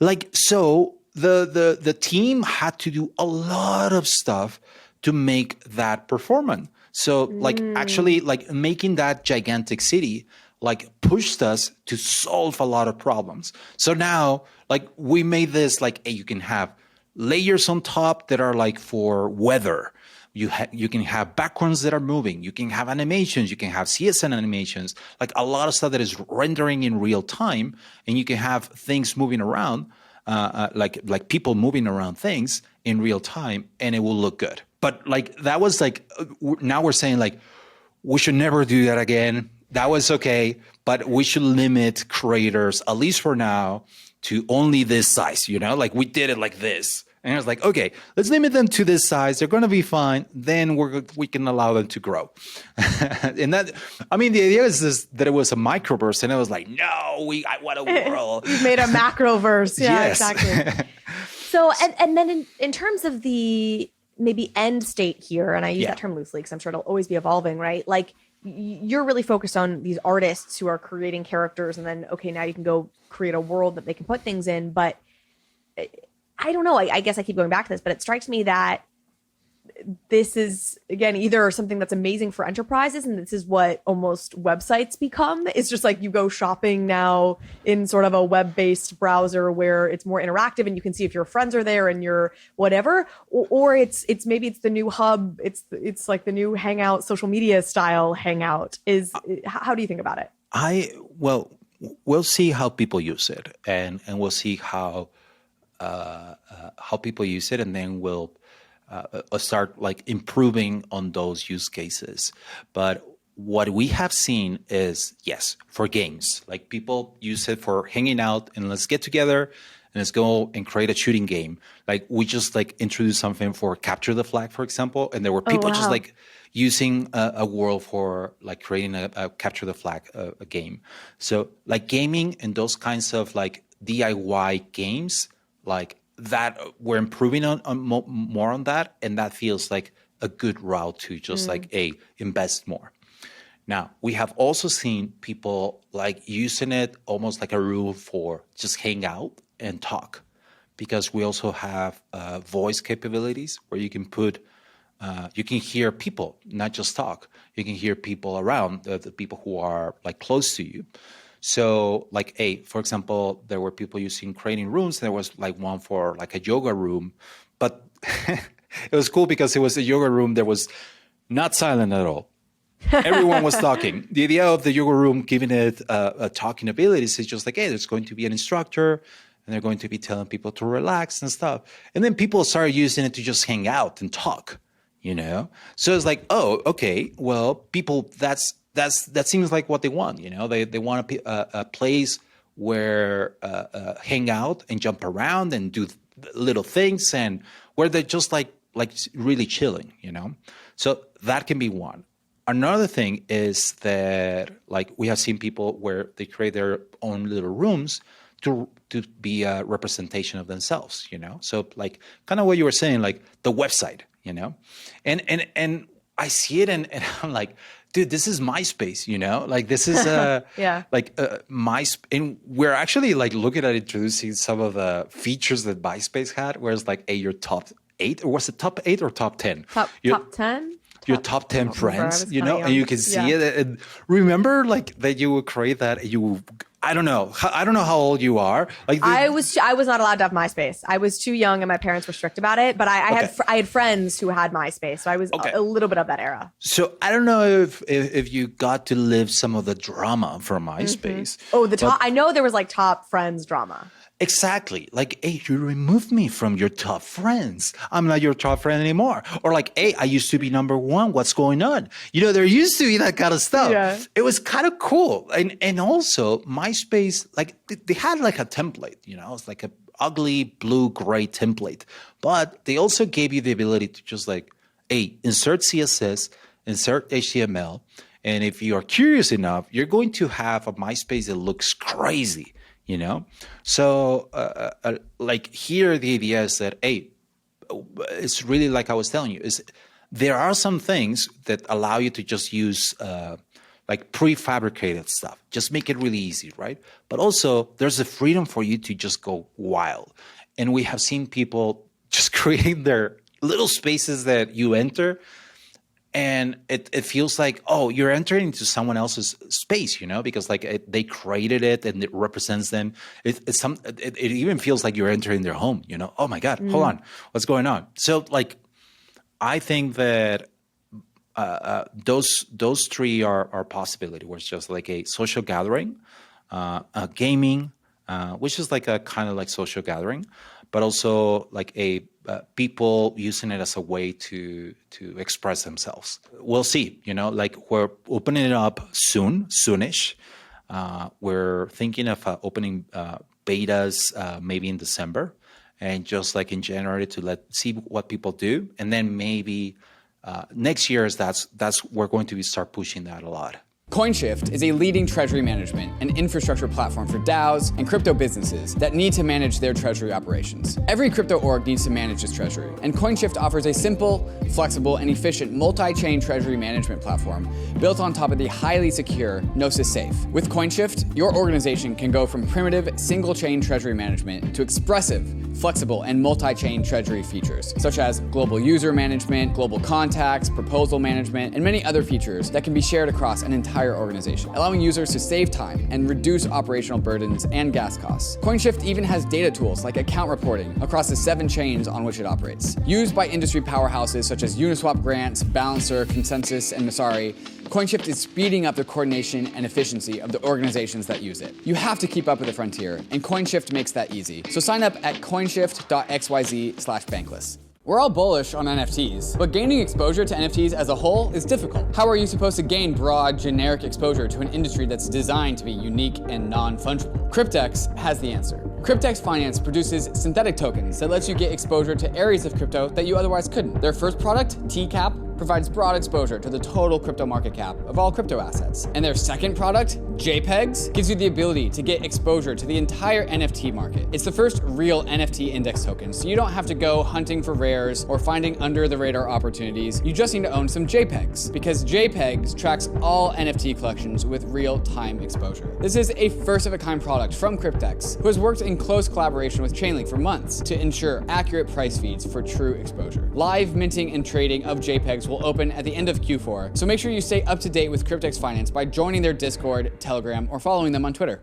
Like so the team had to do a lot of stuff to make that performant. So like actually like making that gigantic city like pushed us to solve a lot of problems. So now like we made this like, hey, you can have layers on top that are like for weather. You can have backgrounds that are moving. You can have animations. You can have CSN animations, like a lot of stuff that is rendering in real time. And you can have things moving around, like people moving around things in real time, and it will look good. But like that was like, now we're saying like, we should never do that again. That was okay, but we should limit creators, at least for now, to only this size, you know, like we did it like this. And I was like, okay, let's limit them to this size. They're going to be fine. Then we can allow them to grow. And that, I mean, the idea is that it was a microverse, and I was like, no, I want a world. You've made a macroverse. Yeah, yes. Exactly. So, and then in terms of the maybe end state here, and I use that term loosely because I'm sure it'll always be evolving, right? Like, you're really focused on these artists who are creating characters, and then okay, now you can go create a world that they can put things in. But I don't know. I guess I keep going back to this, but it strikes me that this is, again, either something that's amazing for enterprises, and this is what almost websites become. It's just like you go shopping now in sort of a web-based browser where it's more interactive and you can see if your friends are there and your whatever, or it's maybe it's the new hub. It's like the new Hangout, social media style Hangout. How do you think about it? We'll see how people use it, and we'll see how people use it, and then we'll start like improving on those use cases. But what we have seen is, yes, for games, like people use it for hanging out and let's get together and let's go and create a shooting game. Like we just like introduced something for capture the flag, for example, and there were people just like using a world for like creating a capture the flag a game. So like gaming and those kinds of like DIY games, like that we're improving on more on that, and that feels like a good route to just like invest more. Now we have also seen people like using it almost like a rule for just hang out and talk, because we also have voice capabilities where you can put you can hear people, not just talk. You can hear people around, the people who are like close to you. So like for example, there were people creating rooms. There was like one for like a yoga room, but it was cool because it was a yoga room that was not silent at all. Everyone was talking. The idea of the yoga room giving it talking abilities is just like, hey, there's going to be an instructor and they're going to be telling people to relax and stuff. And then people started using it to just hang out and talk, you know? So it's like, oh, okay, well, people, that seems like what they want, you know. They want a place where hang out and jump around and do little things, and where they're just like really chilling, you know. So that can be one. Another thing is that like we have seen people where they create their own little rooms to be a representation of themselves, you know. So like kind of what you were saying, like the website, you know, and I see it and I'm like, dude, this is MySpace, you know, like this is and we're actually like looking at introducing some of the features that MySpace had, where it's like, your top 8, or was it top 8 or top 10? Top 10? Your top 10 friends, you know, and you can see it. And remember like that you would create that, I don't know how old you are. Like I was not allowed to have MySpace. I was too young and my parents were strict about it, but I had friends who had MySpace. So I was a little bit of that era. So I don't know if you got to live some of the drama from MySpace. Mm-hmm. Oh, I know there was like top friends drama. Exactly. Like, hey, you removed me from your top friends. I'm not your top friend anymore. Or like, hey, I used to be number 1. What's going on? You know, there used to be that kind of stuff. Yeah. It was kind of cool. And also MySpace, like they had like a template, you know, it's like a ugly blue-gray template. But they also gave you the ability to just like, hey, insert CSS, insert HTML. And if you are curious enough, you're going to have a MySpace that looks crazy. You know, so like here, the idea is that, hey, it's really like I was telling you, is there are some things that allow you to just use like prefabricated stuff, just make it really easy, right? But also there's a freedom for you to just go wild. And we have seen people just create their little spaces that you enter, and it feels like, oh, you're entering into someone else's space, you know, because like they created it and it represents them. It even feels like you're entering their home, you know. Oh my God, hold on, what's going on? So like, I think that those 3 are possibility, where it's just like a social gathering, a gaming, which is like a kind of like social gathering, but also like a people using it as a way to express themselves. We'll see, you know, like we're opening it up soonish. We're thinking of opening betas maybe in December, and just like in January to see what people do, and then maybe next year that's we're going to start pushing that a lot. COINSHIFT is a leading treasury management and infrastructure platform for DAOs and crypto businesses that need to manage their treasury operations. Every crypto org needs to manage its treasury, and COINSHIFT offers a simple, flexible, and efficient multi-chain treasury management platform built on top of the highly secure Gnosis Safe. With COINSHIFT, your organization can go from primitive single-chain treasury management to expressive, flexible, and multi-chain treasury features, such as global user management, global contacts, proposal management, and many other features that can be shared across an entire organization, allowing users to save time and reduce operational burdens and gas costs. COINSHIFT even has data tools like account reporting across the 7 chains on which it operates. Used by industry powerhouses such as Uniswap Grants, Balancer, Consensus, and Masari, COINSHIFT is speeding up the coordination and efficiency of the organizations that use it. You have to keep up with the frontier, and COINSHIFT makes that easy. So sign up at coinshift.xyz/bankless. We're all bullish on NFTs, but gaining exposure to NFTs as a whole is difficult. How are you supposed to gain broad, generic exposure to an industry that's designed to be unique and non-fungible? CRYPTEX has the answer. CRYPTEX Finance produces synthetic tokens that lets you get exposure to areas of crypto that you otherwise couldn't. Their first product, TCAP, provides broad exposure to the total crypto market cap of all crypto assets. And their second product, JPEGs, gives you the ability to get exposure to the entire NFT market. It's the first real NFT index token, so you don't have to go hunting for rares or finding under the radar opportunities. You just need to own some JPEGs, because JPEGs tracks all NFT collections with real-time exposure. This is a first-of-a-kind product from CRYPTEX, who has worked in close collaboration with Chainlink for months to ensure accurate price feeds for true exposure. Live minting and trading of JPEGs will open at the end of Q4, so make sure you stay up to date with CRYPTEX Finance by joining their Discord, Telegram, or following them on Twitter.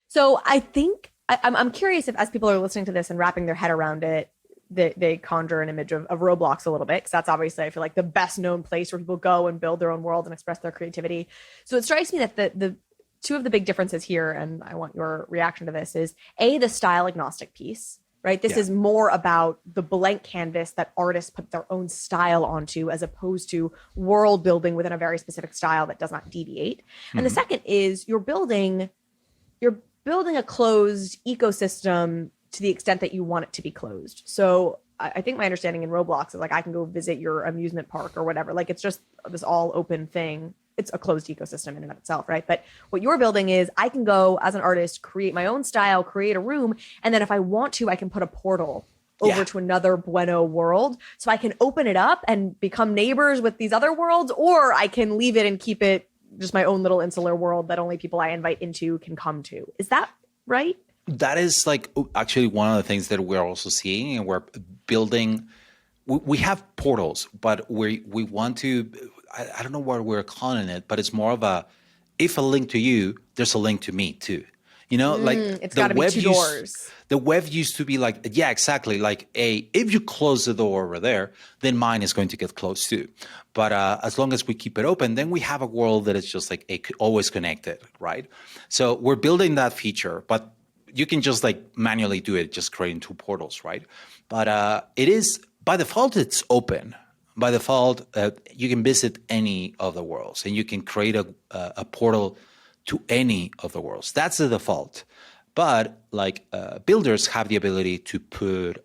So I think I'm curious if, as people are listening to this and wrapping their head around it, they conjure an image of Roblox a little bit, because that's obviously, I feel like, the best known place where people go and build their own world and express their creativity. So it strikes me that the two of the big differences here, and I want your reaction to this, is A, the style agnostic piece, right? This is more about the blank canvas that artists put their own style onto, as opposed to world building within a very specific style that does not deviate. And the second is you're building a closed ecosystem to the extent that you want it to be closed. So I think my understanding in Roblox is like, I can go visit your amusement park or whatever. Like, it's just this all open thing. It's a closed ecosystem in and of itself, right? But what you're building is, I can go as an artist, create my own style, create a room, and then if I want to, I can put a portal over to another Bueno world. So I can open it up and become neighbors with these other worlds, or I can leave it and keep it just my own little insular world that only people I invite into can come to. Is that right? That is like actually one of the things that we're also seeing, and we're building. We have portals, but we want to. I don't know what we're calling it, but it's more of a, if a link to you, there's a link to me too. You know, like it's got to be two doors. The web used to be like, yeah, exactly. Like if you close the door over there, then mine is going to get closed too. But as long as we keep it open, then we have a world that is just like always connected, right? So we're building that feature, but you can just like manually do it, just creating 2 portals, right? But it is, by default, it's open. By default, you can visit any of the worlds, and you can create a portal to any of the worlds. That's the default. But like builders have the ability to put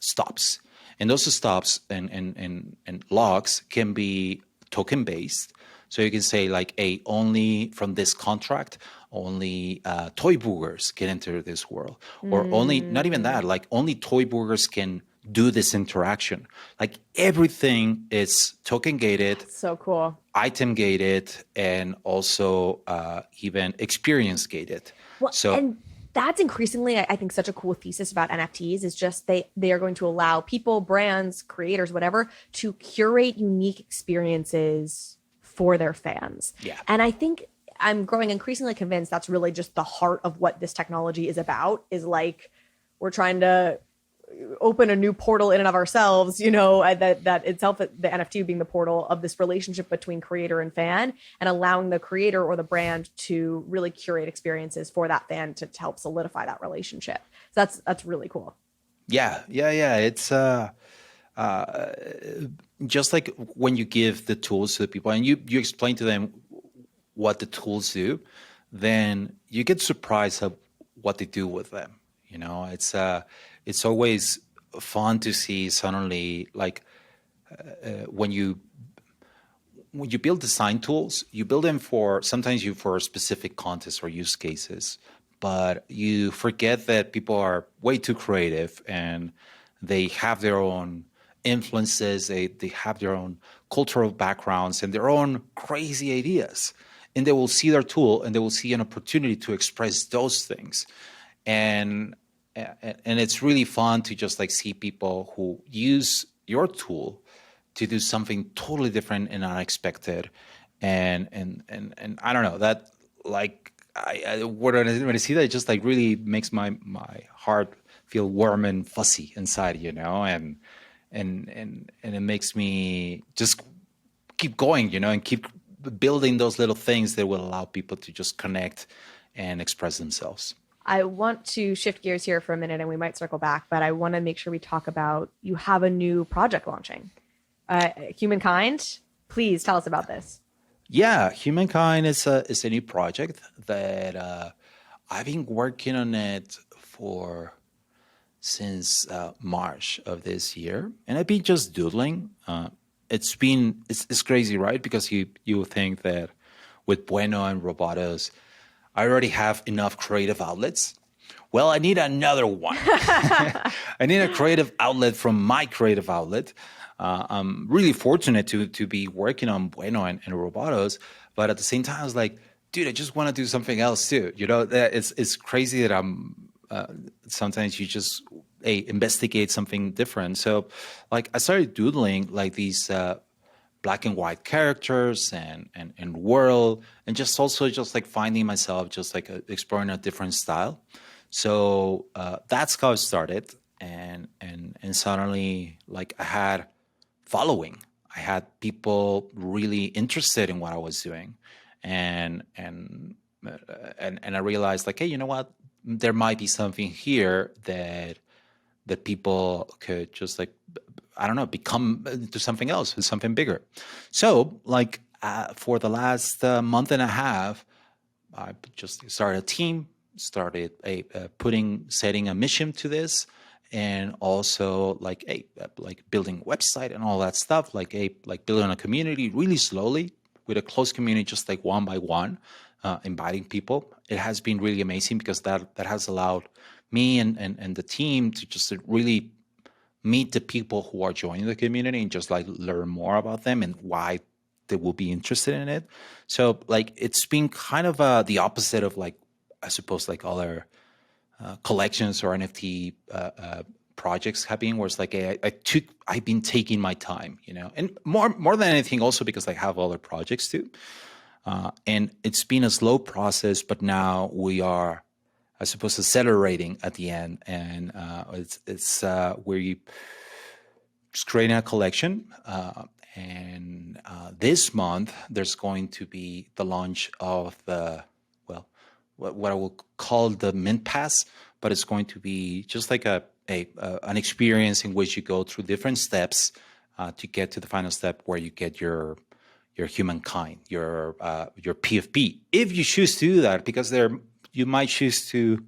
stops, and those stops and logs can be token based. So you can say like, only from this contract, only toy boogers can enter this world, or only, not even that, like only toy boogers can do this interaction. Like everything is token gated. So cool. Item gated, and also even experience gated. Well, and that's increasingly, I think, such a cool thesis about NFTs, is just they are going to allow people, brands, creators, whatever, to curate unique experiences for their fans. Yeah. And I think I'm growing increasingly convinced that's really just the heart of what this technology is about, is like, we're trying to open a new portal in and of ourselves, you know, that itself, the NFT being the portal of this relationship between creator and fan, and allowing the creator or the brand to really curate experiences for that fan to help solidify that relationship. So that's really cool. Yeah. It's just like when you give the tools to the people and you explain to them what the tools do, then you get surprised at what they do with them. You know, it's always fun to see suddenly, like when you when you build design tools, you build them for specific contests or use cases, but you forget that people are way too creative and they have their own influences, they have their own cultural backgrounds and their own crazy ideas. And they will see their tool and they will see an opportunity to express those things. And it's really fun to just like see people who use your tool to do something totally different and unexpected. And I don't know, that like when I see that, it just like really makes my heart feel warm and fuzzy inside, you know, and it makes me just keep going, you know, and keep building those little things that will allow people to just connect and express themselves. I want to shift gears here for a minute and we might circle back, but I want to make sure we talk about, you have a new project launching, Humankind. Please tell us about this. Yeah, Humankind is a new project that I've been working on it since March of this year, and I've been just doodling. It's crazy, right? Because you think that with Bueno and Robotos, I already have enough creative outlets. Well, I need another one. I need a creative outlet from my creative outlet. I'm really fortunate to be working on Bueno and Robotos, but at the same time, I was like, dude, I just want to do something else too. You know, it's crazy that sometimes you just investigate something different. So like I started doodling like these black and white characters and world, and just also just like finding myself just like exploring a different style. So that's how it started. And suddenly like I had following. I had people really interested in what I was doing. And I realized like, hey, you know what? There might be something here that people could just like, I don't know, become to something else, something bigger. So like for the last month and a half, I just started a team, started setting a mission to this, and also like building a website and all that stuff, like building a community really slowly with a close community, just like one by one, inviting people. It has been really amazing because that has allowed me and the team to just really meet the people who are joining the community and just like learn more about them and why they will be interested in it. So like it's been kind of the opposite of like, I suppose like other collections or NFT projects have been, where it's like I've been taking my time, you know, and more than anything also because I have other projects too. And it's been a slow process, but now we are, I suppose, accelerating at the end, and it's we're just creating a collection. And this month, there's going to be the launch of what I will call the Mint Pass, but it's going to be just like an experience in which you go through different steps to get to the final step where you get your Humankind, your PFP. If you choose to do that, because you might choose to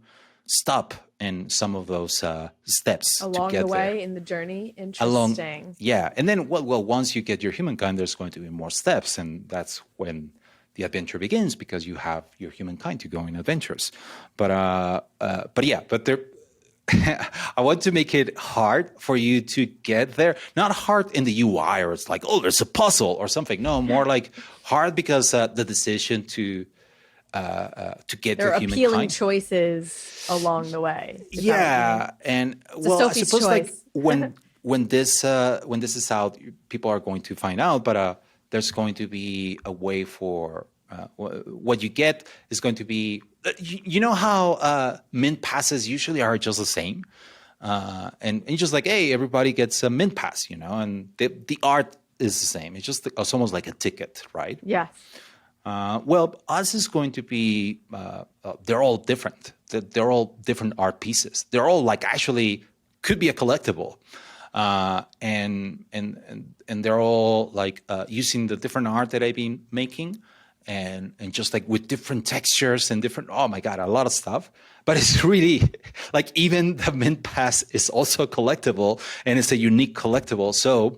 stop in some of those steps along to get the way there. In the journey. Interesting. Yeah, and then once you get your Humankind, there's going to be more steps, and that's when the adventure begins, because you have your Humankind to go in adventures. But there. I want to make it hard for you to get there. Not hard in the UI, or it's like, oh, there's a puzzle or something. No, more like hard because the decision to get there your are Humankind. appealing choices along the way. Yeah, and well, I suppose choice. Like when this is out, people are going to find out. But there's going to be a way for what you get is going to be. You know how mint passes usually are just the same, and it's just like, hey, everybody gets a mint pass, you know, and the art is the same. It's almost like a ticket, right? Yes. Well, us is going to be. They're all different. They're all different art pieces. They're all like actually could be a collectible, and they're all like using the different art that I've been making. And just like with different textures and different, oh my God, a lot of stuff. But it's really like even the Mint Pass is also a collectible, and it's a unique collectible. So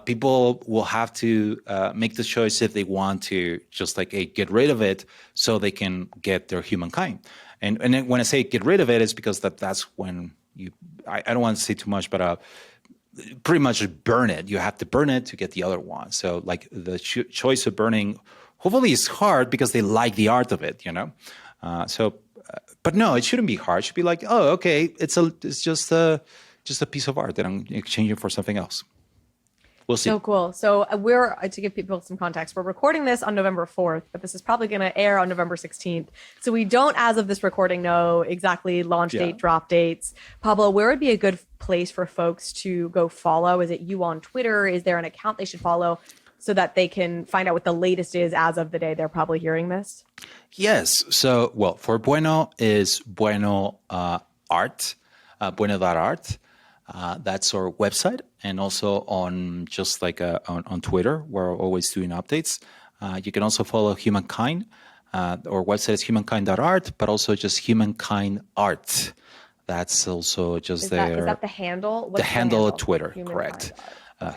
people will have to make the choice if they want to just like get rid of it so they can get their humankind. And then when I say get rid of it, it's because that's when I don't want to say too much, but pretty much burn it. You have to burn it to get the other one. So like the choice of burning, hopefully is hard because they like the art of it, you know? But no, it shouldn't be hard. It should be like, oh, okay, it's just a piece of art that I'm exchanging for something else. We'll see. So cool. So to give people some context, we're recording this on November 4th, but this is probably going to air on November 16th. So we don't, as of this recording, know exactly launch date, drop dates. Pablo, where would be a good place for folks to go follow? Is it you on Twitter? Is there an account they should follow so that they can find out what the latest is as of the day they're probably hearing this? Yes. So, well, for Bueno is Bueno Art, Bueno.art. That's our website, and also on just like on Twitter, we're always doing updates. You can also follow Humankind. Our website is humankind.art, but also just Humankind Art. That's also just Is that the handle? What's the handle of Twitter, correct.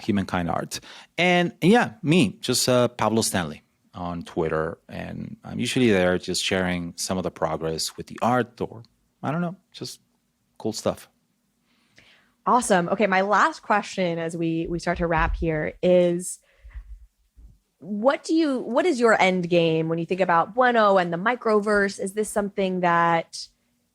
Humankind Art. And yeah, me, just Pablo Stanley on Twitter. And I'm usually there just sharing some of the progress with the art, or I don't know, just cool stuff. Awesome. Okay, my last question as we start to wrap here is, what is your end game when you think about Bueno and the Microverse? Is this something that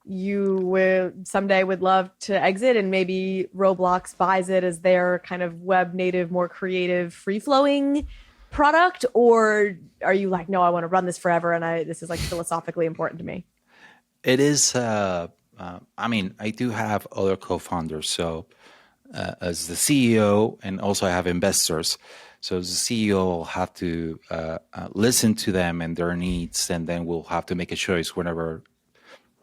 you someday would love to exit and maybe Roblox buys it as their kind of web native, more creative, free-flowing product? Or are you like, no, I want to run this forever and this is like philosophically important to me? It is, I mean, I do have other co-founders. So as the CEO, and also I have investors. So as the CEO, I'll have to listen to them and their needs, and then we'll have to make a choice whenever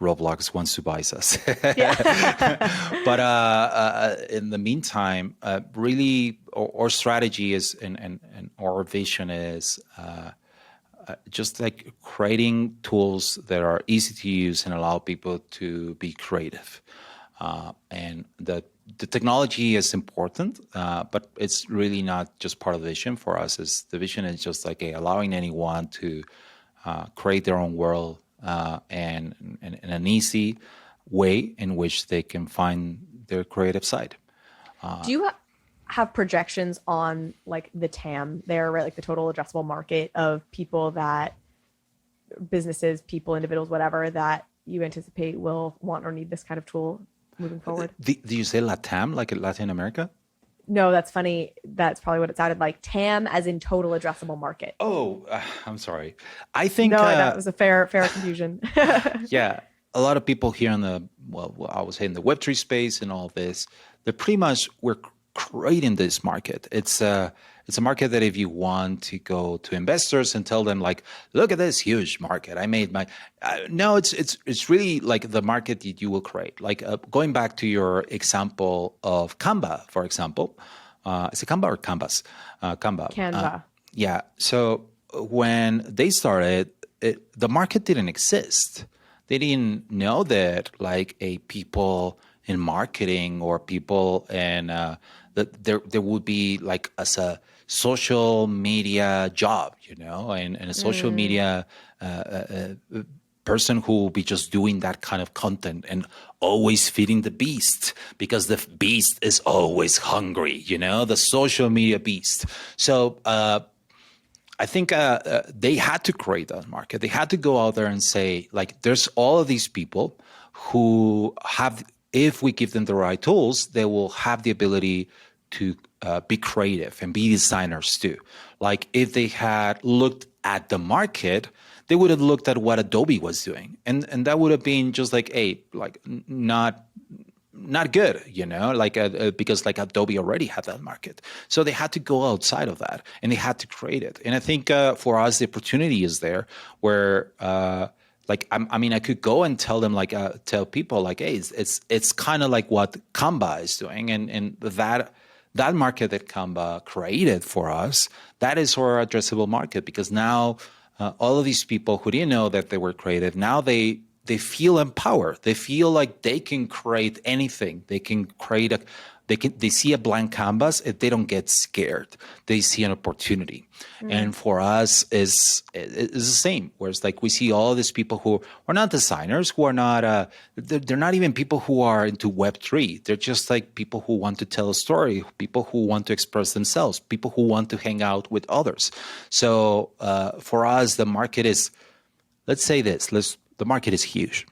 Roblox wants to buy us. But in the meantime, really, our strategy is, and our vision is just like creating tools that are easy to use and allow people to be creative. And the technology is important, but it's really not just part of the vision for us. The vision is just like allowing anyone to create their own world and in an easy way in which they can find their creative side. Do you have projections on like the TAM there, right? Like the total addressable market of people that businesses, people, individuals, whatever, that you anticipate will want or need this kind of tool moving forward? Do you say LATAM, like Latin America? No, that's funny. That's probably what it sounded like. TAM as in total addressable market. Oh, I'm sorry. I think... No, that was a fair confusion. Yeah. A lot of people here in I would say in the Web3 space and all this, they're pretty much, we're creating this market. It's a market that if you want to go to investors and tell them like, look at this huge market, I made my, no, it's really like the market that you will create. Like going back to your example of Canva, for example, is it Canva or Canvas? Canva. Yeah. So when they started, the market didn't exist. They didn't know that like people in marketing or people in that there would be like as a social media job, you know, and a social media person who will be just doing that kind of content and always feeding the beast, because the beast is always hungry, you know, the social media beast. So I think they had to create that market. They had to go out there and say, like, there's all of these people who have, if we give them the right tools, they will have the ability to be creative and be designers too. Like if they had looked at the market, they would have looked at what Adobe was doing. And that would have been just like, not good, you know, like because like Adobe already had that market. So they had to go outside of that and they had to create it. And I think for us, the opportunity is there where like, I mean, I could go and tell them like, tell people like, hey, it's kind of like what Canva is doing. And that market that Canva created for us, that is our addressable market, because now all of these people who didn't know that they were creative, now they feel empowered. They feel like they can create anything. They can create they see a blank canvas and they don't get scared. They see an opportunity. And for us is the same. Whereas like we see all these people who are not designers, who are not they're not even people who are into Web3. They're just like people who want to tell a story, people who want to express themselves, people who want to hang out with others. So for us, the market is, let's say this, the market is huge.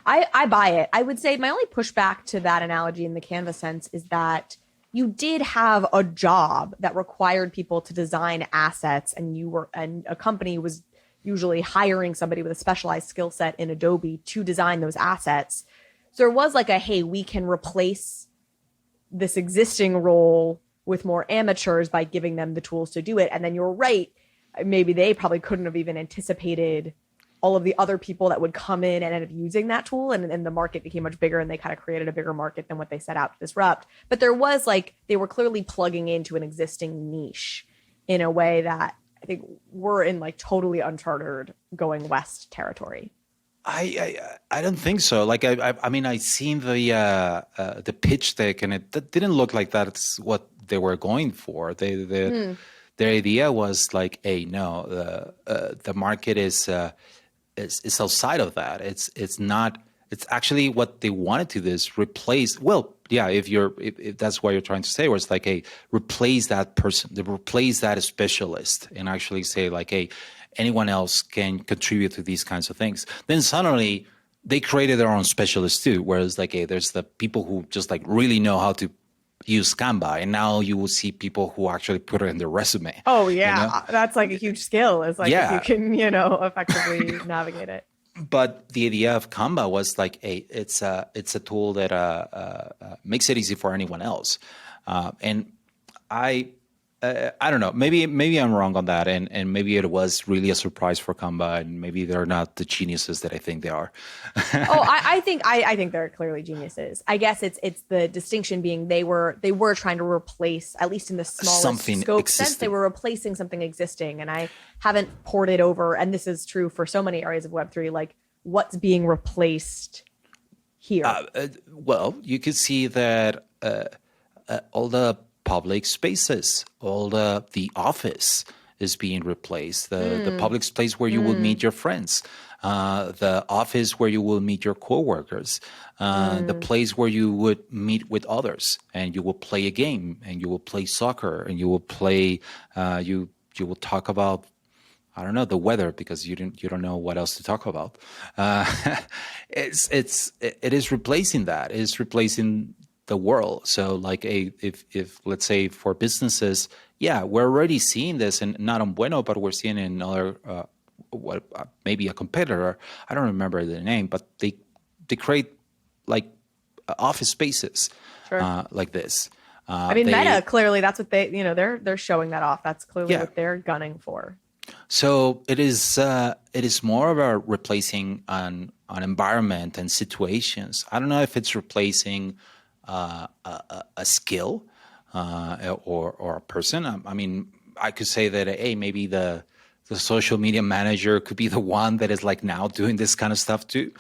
I buy it. I would say my only pushback to that analogy in the Canva sense is that you did have a job that required people to design assets, and a company was usually hiring somebody with a specialized skill set in Adobe to design those assets. So there was like hey, we can replace this existing role with more amateurs by giving them the tools to do it. And then you're right. Maybe they probably couldn't have even anticipated all of the other people that would come in and end up using that tool. And the market became much bigger and they kind of created a bigger market than what they set out to disrupt. But there was they were clearly plugging into an existing niche in a way that I think we're in totally uncharted going west territory. I don't think so. I mean, I seen the pitch deck and it didn't look like that's what they were going for. Their idea was hey, no, the market is outside of that. It's not. It's actually what they wanted to do is replace. Well, yeah, if that's what you're trying to say, where it's hey, replace that person, replace that specialist, and actually say hey, anyone else can contribute to these kinds of things. Then suddenly they created their own specialists too. Whereas hey, there's the people who just really know how to use Canva, and now you will see people who actually put it in their resume. Oh yeah, that's a huge skill. It's if you can effectively navigate it. But the idea of Canva was it's a tool that makes it easy for anyone else, and I don't know. Maybe I'm wrong on that, and maybe it was really a surprise for Canva, and maybe they're not the geniuses that I think they are. I think they're clearly geniuses. I guess it's the distinction being they were trying to replace, at least in the smallest scope sense, they were replacing something existing. And I haven't ported over, and this is true for so many areas of Web3, what's being replaced here. Well, you could see that all the public spaces, all the office is being replaced. The public space where you will meet your friends, the office where you will meet your coworkers, the place where you would meet with others, and you will play a game, and you will play soccer, and you will play. You will talk about, I don't know, the weather, because you don't know what else to talk about. It is replacing that. It is replacing the world. So if let's say for businesses, we're already seeing this, and not on Bueno, but we're seeing it in other maybe a competitor. I don't remember the name, but they create office spaces like this. I mean, Meta, clearly that's what they're showing that off. That's clearly what they're gunning for. So it is more about replacing an environment and situations. I don't know if it's replacing a skill or a person. I mean, I could say that maybe the social media manager could be the one that is now doing this kind of stuff too,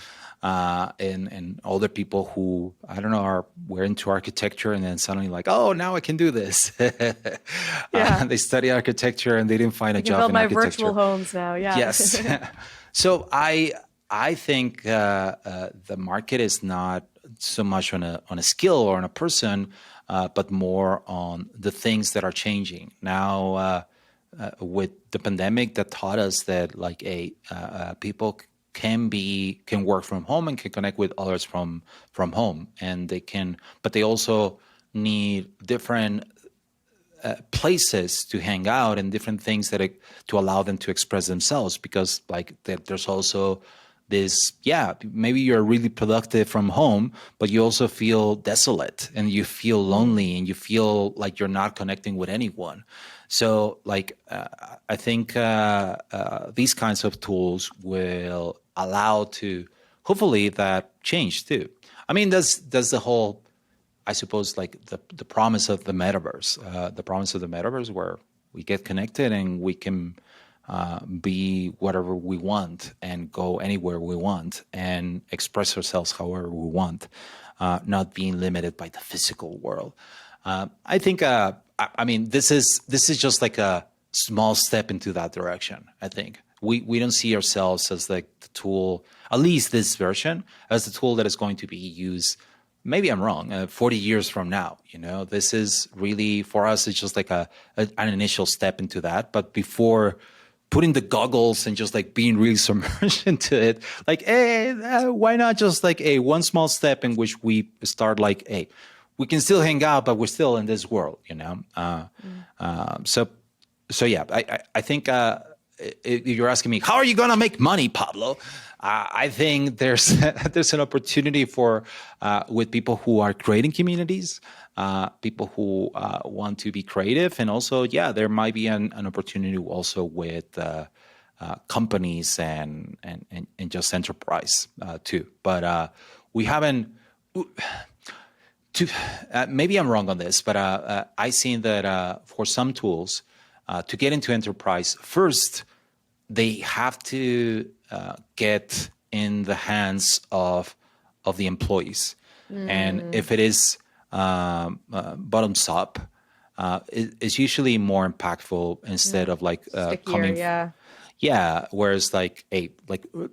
and older people who I don't know were into architecture and then suddenly oh, now I can do this. They study architecture and they didn't find a job in architecture. Build my virtual homes now. Yeah. Yes. So I think the market is not so much on a skill or on a person, but more on the things that are changing now. With the pandemic, that taught us that people can work from home and can connect with others from home, and but they also need different places to hang out and different things to allow them to express themselves, because there's also this, maybe you're really productive from home, but you also feel desolate and you feel lonely and you feel like you're not connecting with anyone. So I think these kinds of tools will allow to hopefully that change too. I mean, that's the whole, I suppose, the promise of the metaverse, where we get connected and we can be whatever we want and go anywhere we want and express ourselves however we want. not being limited by the physical world. I think, I mean, this is just like a small step into that direction. I think we don't see ourselves as like the tool, at least this version, as the tool that is going to be used. Maybe I'm wrong. 40 years from now, this is really for us. It's just like an initial step into that. But before putting the goggles and just like being really submerged into it, like, hey, why not just like one small step in which we start like, hey, we can still hang out, but we're still in this world, So yeah, I think if you're asking me, how are you gonna make money, Pablo? I think there's an opportunity for with people who are creating communities, people who want to be creative, and also, yeah, there might be an opportunity also with companies and just enterprise too. But we haven't. Maybe I'm wrong on this, but I seen that for some tools to get into enterprise, first they have to get in the hands of the employees, and if it is bottoms up, it's usually more impactful instead of like Stickier, coming. Yeah. Whereas like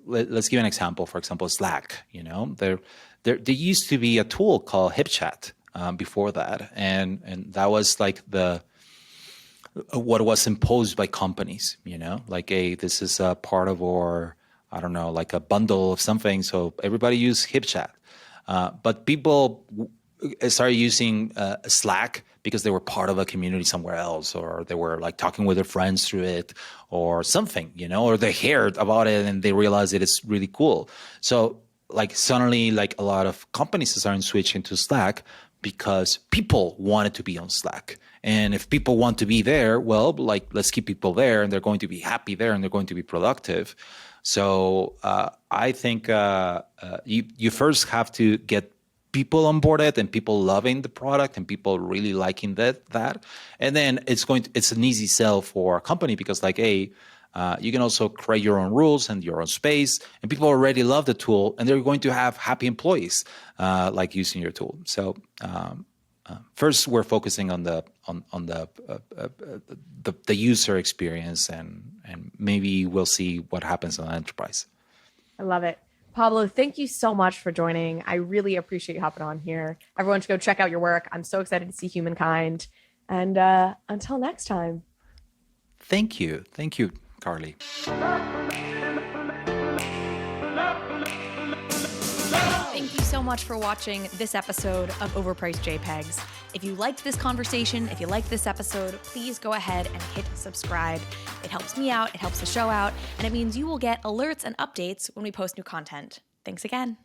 let's give an example. For example, Slack. There used to be a tool called HipChat before that, and that was like what was imposed by companies. Like this is a part of our, I don't know, like a bundle of something. So everybody use HipChat, but people started using Slack because they were part of a community somewhere else, or they were like talking with their friends through it or something, or they heard about it and they realized that it's really cool. So like suddenly like a lot of companies are starting switching to Slack because people wanted to be on Slack. And if people want to be there, well, like let's keep people there, and they're going to be happy there, and they're going to be productive. So I think you first have to get people onboarded and people loving the product and people really liking that. And then it's an easy sell for a company because like, hey, you can also create your own rules and your own space, and people already love the tool, and they're going to have happy employees like using your tool. So first, we're focusing on the user experience, and maybe we'll see what happens on enterprise. I love it. Pablo, thank you so much for joining. I really appreciate you hopping on here. Everyone should go check out your work. I'm so excited to see Humankind. And until next time. Thank you. Thank you, Carly. Thank you so much for watching this episode of Overpriced JPEGs. If you liked this conversation, if you liked this episode, please go ahead and hit subscribe. It helps me out, it helps the show out, and it means you will get alerts and updates when we post new content. Thanks again.